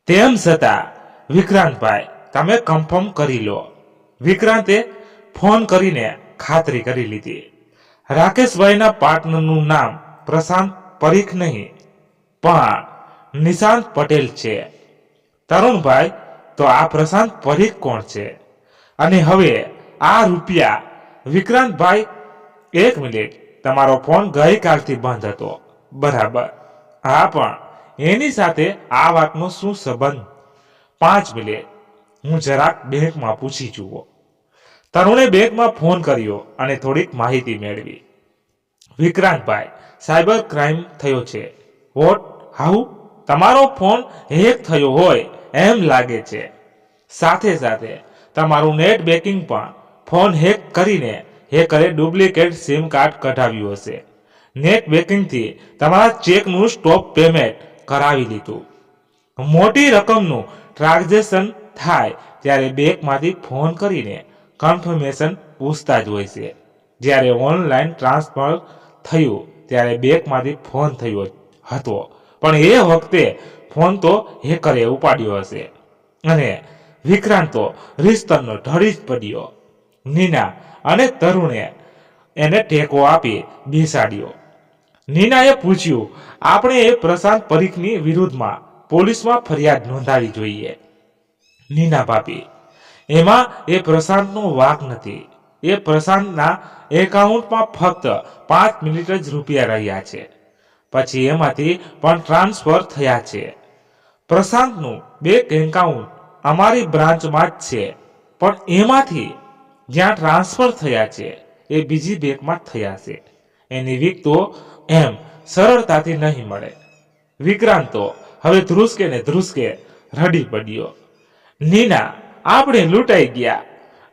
તેમ છતાં વિક્રાંતભાઈ, તમે કન્ફર્મ કરી લો. વિક્રાંતે ફોન કરીને ખાતરી કરી લીધી. રાકેશભાઈના પાર્ટનરનું નામ પ્રશાંત પરીખ નહીં પણ નિશાંત પટેલ છે. તરુણભાઈ, તો આ પ્રશાંત પરીખ કોણ છે? અને હવે આ રૂપિયા? વિક્રાંતભાઈ, 1 મિનિટ, તમારો ફોન ગઈકાલથી બંધ હતો. બરાબર. હા, પણ એની સાથે આ વાતનો શું સંબંધ? 5 મિનિટ, હું જરાક બેંકમાં પૂછી જુઓ. તરુણે બેંકમાં ફોન કર્યો અને થોડીક માહિતી મેળવી. વિક્રાંતભાઈ, સાયબર ક્રાઇમ થયો છે. વોટ? હાઉ? તમારો ફોન હેક થયો હોય એમ લાગે છે. સાથે સાથે તમારું નેટ બેકિંગ પણ ફોન હેક કરીને હેકરે ડુપ્લિકેટ સિમ કાર્ડ કઢાવ્યું હશે. નેટ બેકિંગથી તમારા ચેકનું સ્ટોપ પેમેન્ટ કરાવી લીધું. મોટી રકમનું ટ્રાન્ઝેક્શન થાય ત્યારે બેંકમાંથી ફોન કરીને કન્ફર્મેશન પૂછતા જ હોય છે. જ્યારે ઓનલાઈન ટ્રાન્સફર થયું ત્યારે બેંકમાંથી ફોન થયો હતો, પણ એ વખતે ફોન તો હેકરે ઉપાડ્યો હશે અને વિક્રાંત તો રિસ્તરનો ઢળી જ પડ્યો. નીના અને તરુણે એને ટેકો આપી બેસાડ્યો. નીનાએ પૂછ્યું, આપણે એ પ્રશાંત પરીખની વિરુદ્ધમાં પોલીસમાં ફરિયાદ નોંધાવી જોઈએ. નીના ભાભી, એમાં એ પ્રશાંતનો વાંક નથી. એ પ્રશાંતના એકાઉન્ટમાં ફક્ત 5 મિનિટ જ રૂપિયા રહ્યા છે, પછી એમાંથી પણ ટ્રાન્સફર થયા છે. પ્રશાંતનું બેંક એકાઉન્ટ અમારી બ્રાન્ચમાં જ છે, પણ એમાંથી જ્યાં ટ્રાન્સફર થયા છે એ બીજી બેંકમાં થયા છે. એની વિગતો એમ સરળતાથી નહીં મળે. વિક્રાંત તો હવે ધ્રુસકે ને ધ્રુસકે રડી પડ્યો. નીના, આપણે લૂંટાઈ ગયા.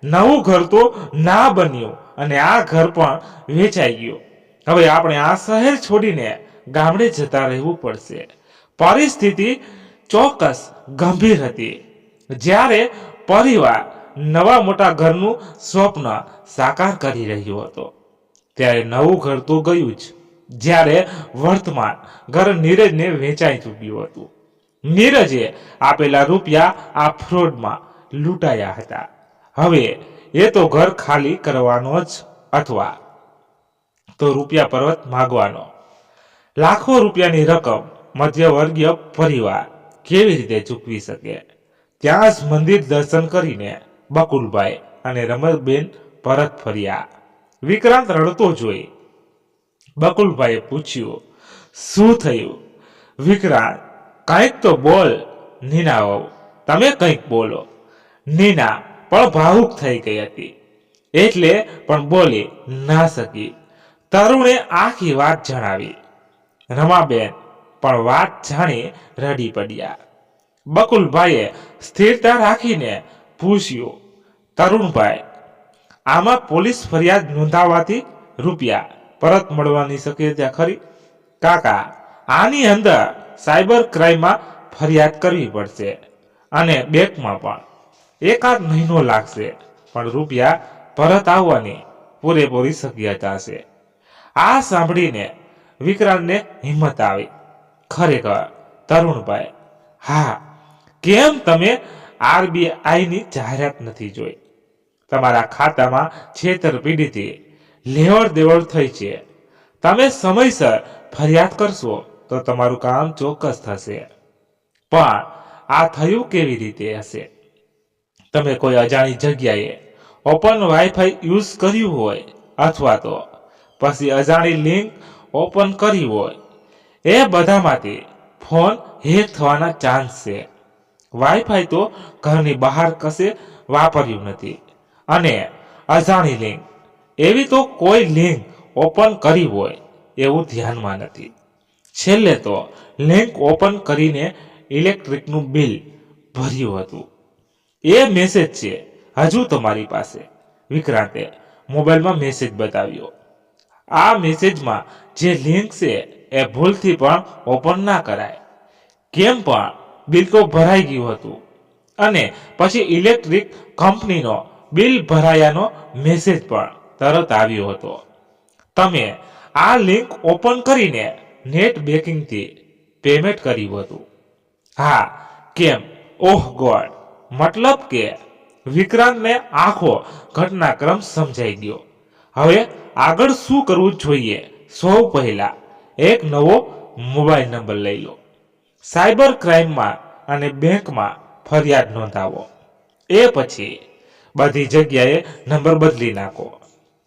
નવું ઘર તો ના બન્યું અને આ ઘર પણ વેચાઈ ગયું. હવે આપણે આ શહેર છોડીને ગામડે જતા રહેવું પડશે. પરિસ્થિતિ ચોક્કસ ગંભીર હતી. જ્યારે પરિવાર નવા મોટા ઘરનું સ્વપ્ન સાકાર કરી રહ્યો હતો ત્યારે નવું ઘર તો ગયું જ. જ્યારે વર્તમાન ઘર નીરજને વેચાઈ ચૂક્યું હતું. નીરજે આપેલા રૂપિયા આ ફ્રોડમાં લૂંટાયા હતા. હવે એ તો ઘર ખાલી કરવાનો જ અથવા તો રૂપિયા પરત માગવાનો. લાખો રૂપિયાની રકમ મધ્યવર્ગીય પરિવાર કેવી રીતે ચૂકવી શકે? ત્યાં જ મંદિર દર્શન કરીને બકુલભાઈ અને રમતબેન પરત ફર્યા. વિક્રાંત રડતો જોઈ બકુલભાઈએ પૂછ્યું, શું થયું? વિક્રાંત, કંઈક તો બોલ. નીના વહુ, તમે કંઈક બોલો. નીના પણ ભાવુક થઈ ગઈ હતી એટલે પણ બોલી ના શકી. તરુણે આખી વાત જણાવી. રમાબેન પણ વાત જાણી રડી પડ્યા. બકુલભાઈએ સ્થિરતા રાખીને પૂછ્યું, તરુણભાઈ, આમાં પોલીસ ફરિયાદ નોંધાવવાથી રૂપિયા પરત મળવાની શક્યતા ખરી? કાકા, આની અંદર સાયબર ક્રાઇમમાં ફરિયાદ કરવી પડશે અને બેંકમાં પણ 1-8 મહિનો લાગશે, પણ રૂપિયા પરત આવવાની પૂરેપૂરી શક્યતા છે. આ સાંભળીને વિક્રાંતને હિંમત આવી. ખરેખર તરુણભાઈ, હા, કેમ તમે RBIની જાહેરાત નથી જોઈ? તમારા ખાતામાં છેતરપિંડીથી લેવડ દેવડ થઈ છે. તમે સમયસર ફરિયાદ કરશો તો તમારું કામ ચોક્કસ થશે. પણ આ થયું કેવી રીતે હશે? તમે કોઈ અજાણી જગ્યાએ ઓપન વાઈફાઈ યુઝ કર્યું હોય અથવા તો પછી અજાણી લિંક ઓપન કરી હોય. એ બધામાંથી ફોન હેક થવાના ચાન્સ છે. વાઈફાઈ તો ઘરની બહાર કશે વાપર્યું નથી અને અજાણી લિંક એવી તો કોઈ લિંક ઓપન કરી હોય એવું ધ્યાનમાં નથી. છેલ્લે તો લિંક ઓપન કરીને ઇલેક્ટ્રિકનું બિલ ભર્યું હતું. એ મેસેજ છે હજુ તમારી પાસે. વિક્રાંતે મોબાઈલમાં મેસેજ બતાવ્યો. આ મેસેજમાં જે લિંક છે એ ભૂલથી પણ ઓપન ના કરાય. કેમ પણ બિલ તો ભરાઈ ગયું હતું અને પછી ઇલેક્ટ્રિક કંપનીનો બિલ ભરાયાનો મેસેજ પણ તરત આવ્યો હતો. તમે આ લિંક ઓપન કરીને નેટ બેકિંગથી પેમેન્ટ કર્યું હતું. હા, કેમ? ઓહ ગોડ! મતલબ કે વિક્રાંતને આખો ઘટનાક્રમ સમજાઈ ગયો. હવે આગળ શું કરવું જોઈએ? સૌ પહેલા એક નવો મોબાઈલ નંબર લઈ લો. સાયબર ક્રાઇમમાં અને બેંકમાં ફરિયાદ નોંધાવો. એ પછી બધી જગ્યાએ નંબર બદલી નાખો.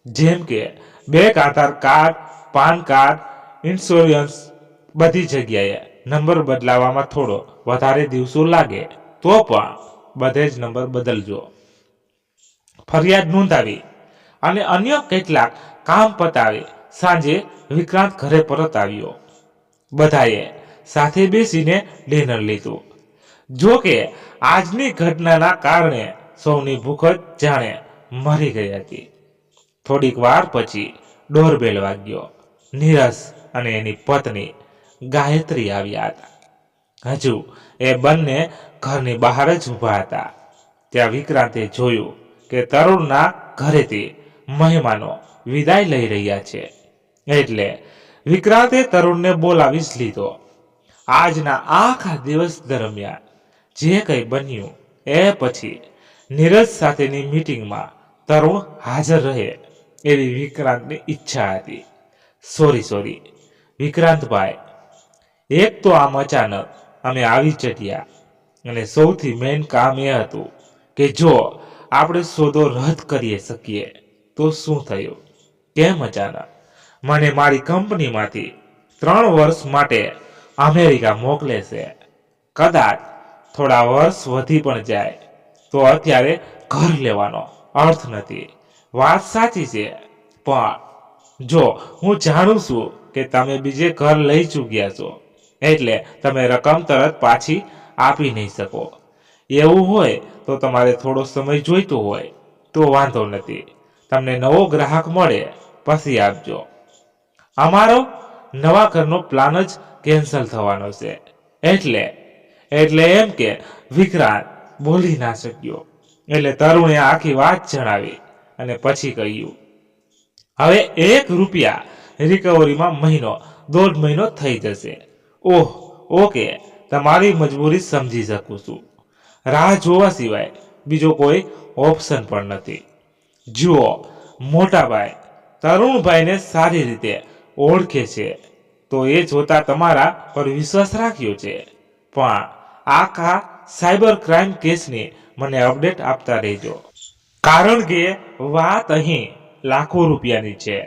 જેમ કે બેંક, આધાર કાર્ડ, પાન કાર્ડ, ઇન્સ્યોરન્સ, બધી જગ્યાએ નંબર બદલાવામાં થોડો વધારે દિવસો લાગે તો પણ બધે જ નંબર બદલજો. ફરિયાદ નોંધાવી અને અન્ય કેટલાક કામ પતાવી સાંજે વિક્રાંત ઘરે પરત આવ્યો. બધાએ સાથે બેસીને ડિનર લીધું. જો કે આજની ઘટનાના કારણે સૌની ભૂખ જ જાણે મરી ગઈ હતી. થોડીક વાર પછી ડોરબેલ વાગ્યો. નીરસ અને એની પત્ની ગાયત્રી આવ્યા હતા. હજુ એ બંને ઘરની બહાર જ ઊભા હતા. ત્યાં વિક્રાંતે જોયું કે તરુણના ઘરેથી મહેમાનો વિદાય લઈ રહ્યા છે. એટલે વિક્રાંતે તરુણને બોલાવી જ લીધો. આજના આખા દિવસ દરમિયાન જે કંઈ બન્યું એ પછી નીરજ સાથેની મીટિંગમાં તરુણ હાજર રહે એવી વિક્રાંતની ઈચ્છા હતી. સોરી વિક્રાંતભાઈ, એક તો આમ અચાનક અમે આવી ચડ્યા અને સૌથી મેઇન કામ એ હતું કે જો આપણે સોદો રદ કરી શકીએ તો શું થયું? કેમ અચાનક મને મારી કંપનીમાંથી 3 વર્ષ માટે અમેરિકા મોકલે છે? કદાચ થોડા વર્ષ વધી પણ જાય તો અત્યારે ઘર લેવાનો અર્થ નથી. વાત સાચી છે, પણ જો હું જાણું છું કે તમે બીજે ઘર લઈ ચૂક્યા છો એટલે તમે રકમ તરત પાછી આપી નહીં શકો. એવું હોય તો તમારે થોડો સમય જોઈતો હોય તો વાંધો નથી. તમને નવો ગ્રાહક મળે પછી આપજો. અમારો નવા ઘરનો પ્લાન જ કેન્સલ થવાનો છે. એટલે એમ કે વિક્રાંત બોલી ના શક્યો. એટલે તરુણે આખી વાત જણાવી અને પછી કહ્યું, હવે 1 રૂપિયા રિકવરીમાં 1.5 મહિનો થઈ જશે. ઓહ, ઓકે, તમારી મજબૂરી સમજી શકું છું. રાહ જોવા સિવાય બીજો કોઈ ઓપ્શન પણ નથી. જુઓ મોટાભાઈ તરુણભાઈને સારી રીતે ઓળખે છે તો એ જોતા તમારા પર વિશ્વાસ રાખ્યો છે, પણ આખા સાયબર ક્રાઇમ કેસની મને અપડેટ આપતા રહેજો, કારણ કે વાત અહીં લાખો રૂપિયાની છે.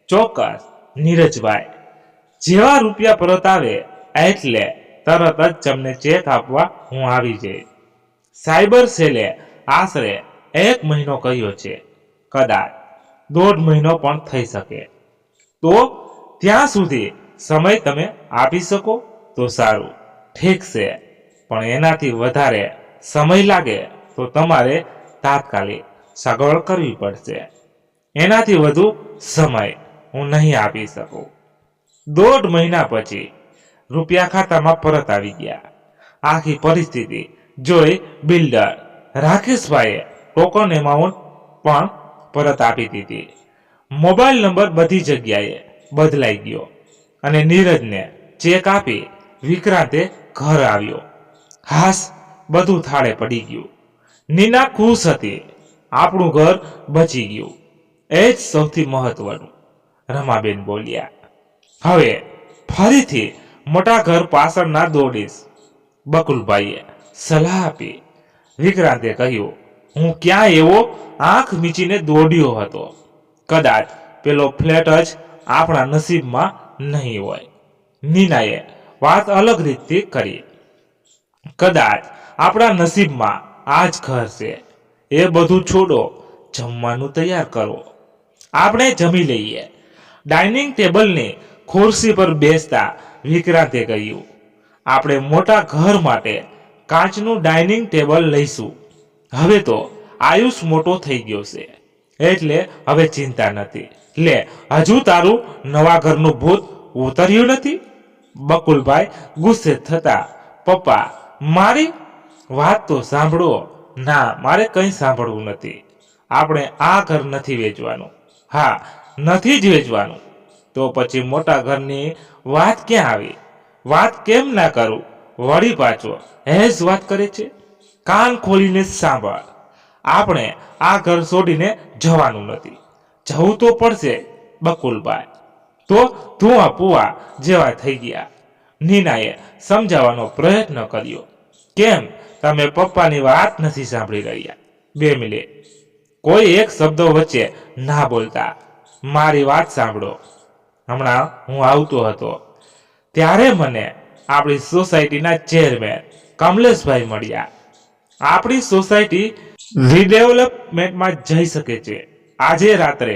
ચોક્કસ નીરજભાઈ, જેવા રૂપિયા પરત આવે એટલે તરત જ તમને ચેક આપવા હું આવી જઈશ. સાયબર સેલે આશરે 1 મહિનો કહ્યો છે, કદાચ 1.5 મહિનો પણ થઈ શકે. તો ત્યાં સુધી સમય તમે આપી શકો તો સારું. ઠીક છે, પણ એનાથી વધારે સમય લાગે તો તમારે તાત્કાલિક સગવડ કરવી પડશે. એનાથી વધુ સમય હું નહીં આપી શકું. 1.5 મહિના પછી રૂપિયા ખાતામાં પરત આવી ગયા. આખી પરિસ્થિતિ જોઈ બિલ્ડર રાકેશભાઈએ ટોકન એમાઉન્ટ પણ પરત આપી દીધી. મોબાઈલ નંબર બધી જગ્યાએ બદલાઈ ગયો અને નીરજને ચેક આપી વિક્રાંતે ઘર આવ્યો. હાસ, બધું થાળે પડી ગયું. નીના ખુશ હતી. આપણું ઘર બચી ગયું, એ જ સૌથી મહત્વનું, રમાબેન બોલ્યા. હવે ફરીથી મોટા ઘર પાછળ ના દોડીશ, બકુલભાઈએ સલાહ આપી. વિક્રાંતે કહ્યું, હું ક્યાં એવો આંખ મીચીને દોડ્યો હતો. કદાચ પેલો ફ્લેટ જ આપણા નસીબમાં નહીં હોય. નીનાએ વાત અલગ રીતથી કરી. કદાચ આપણા નસીબમાં આ જ ઘર છે. એ બધું છોડો, જમવાનું તૈયાર કરો, આપણે જમી લઈએ. ડાઇનિંગ ટેબલની ખુરશી પર બેસતા વિક્રાંતે કહ્યું, આપણે મોટા ઘર માટે કાચનું ડાઇનિંગ ટેબલ લઈશું. હવે તો આયુષ મોટો થઈ ગયો છે એટલે હવે ચિંતા નથી. લે, હજુ તારું નવા ઘરનું ભૂત ઉતર્યું નથી? બકુલભાઈ ગુસ્સે થતા, પપ્પા મારી વાત તો સાંભળો. ના, મારે કંઈ સાંભળવું નથી. આપણે આ ઘર નથી વેચવાનું. હા, નથી જ વેચવાનું. તો પછી મોટા ઘરની વાત ક્યાં આવી? વાત કેમ ના કરું? વળી પાછો એ જ વાત કરે છે. કાન ખોલીને સાંભળ. આપણે આ ઘર છોડીને જવાનું નથી. જવું તો પડશે બકુલભાઈ. તો ધુઆ પુઆ જેવા થઈ ગયા. નીનાએ સમજાવવાનો પ્રયત્ન કર્યો. કેમ તમે પપ્પાની વાત નથી સાંભળી રહ્યા? 2 મિનિટ, કોઈ એક શબ્દ વચ્ચે ના બોલતા. મારી વાત સાંભળો. હમણાં હું આવતો હતો ત્યારે મને આપણી સોસાયટીના ચેરમેન કમલેશભાઈ મળ્યા. આપણી સોસાયટી રીડેવલપમેન્ટમાં જઈ શકે છે. આજે રાત્રે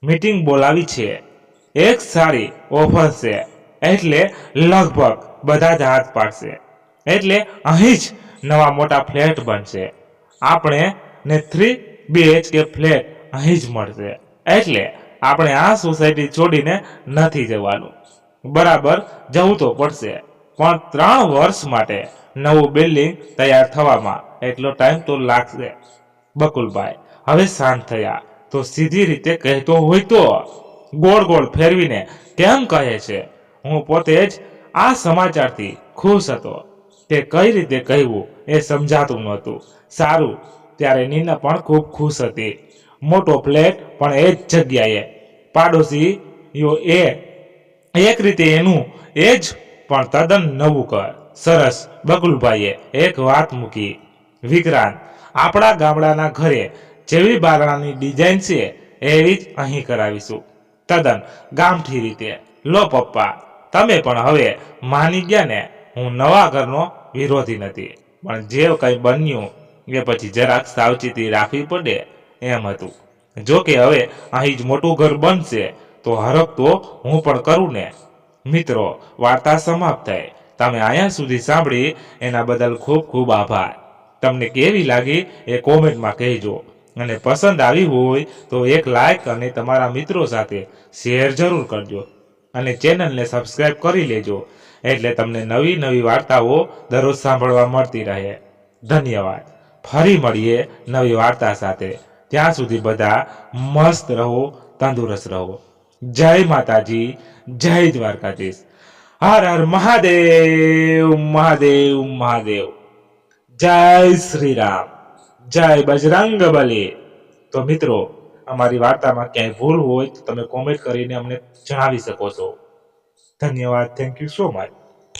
મીટિંગ બોલાવી છે. એક સારી ઓફર છે એટલે લગભગ બધા જ હાથ પાડશે. એટલે અહીં જ નવા મોટા ફ્લેટ બનશે. આપણે ને 3 BHK ફ્લેટ અહીં જ મળશે. એટલે આપણે આ સોસાયટી છોડીને નથી જવાનું. બરાબર જવું તો પડશે, પણ 3 વર્ષ માટે નવું બિલ્ડિંગ તૈયાર થવામાં એટલો ટાઈમ તો લાગશે. બકુલભાઈ હવે શાંત થયા તો સીધી રીતે કહેતો હોય તો ગોળ ગોળ ફેરવીને કેમ કહે છે? હું પોતે જ આ સમાચારથી ખુશ હતો. તે કઈ રીતે કહેવું એ સમજાતું નહોતું. સારું, ત્યારે નીના પણ ખૂબ ખુશ હતી. મોટો ફ્લેટ પણ એ જ જગ્યાએ. પાડોશીઓ એક રીતે એનું એ જ પણ તદ્દન નવું ઘર. સરસ. બકુલભાઈએ એક વાત મૂકી. વિક્રાંત, આપણા ગામડાના ઘરે જેવી બારણાની ડિઝાઇન છે એવી જ અહીં કરાવીશું. તદ્દન ગામઠી રીતે. લો પપ્પા, તમે પણ હવે માની ગયા ને? હું નવા ઘરનો વિરોધી નથી, પણ જે કંઈ બન્યું એ પછી જરાક સાવચેતી રાખવી પડે એમ હતું. જો કે હવે અહીં જ મોટું ઘર બનશે તો હરખ તો હું પણ કરું ને. મિત્રો, વાર્તા સમાપ્ત થઈ. તમે અહીંયા સુધી સાંભળી એના બદલ ખૂબ ખૂબ આભાર. તમને કેવી લાગી એ કોમેન્ટમાં કહેજો. અને પસંદ આવી હોય તો એક લાઈક અને તમારા મિત્રો સાથે શેર જરૂર કરજો. અને ચેનલને સબસ્ક્રાઇબ કરી લેજો, એટલે તમને નવી નવી વાર્તાઓ દરરોજ સાંભળવા મળતી રહે. ધન્યવાદ. ફરી મળીએ નવી વાર્તા સાથે. ત્યાં સુધી બધા મસ્ત રહો, તંદુરસ્ત રહો. જય માતાજી, જય દ્વારકાધીશ. હર હર મહાદેવ મહાદેવ મહાદેવ. જય શ્રી રામ, જય બજરંગ બલી. તો મિત્રો, અમારી વાર્તામાં ક્યાંય ભૂલ હોય તો તમે કોમેન્ટ કરીને અમને જણાવી શકો છો. ધન્યવાદ. Thank you so much.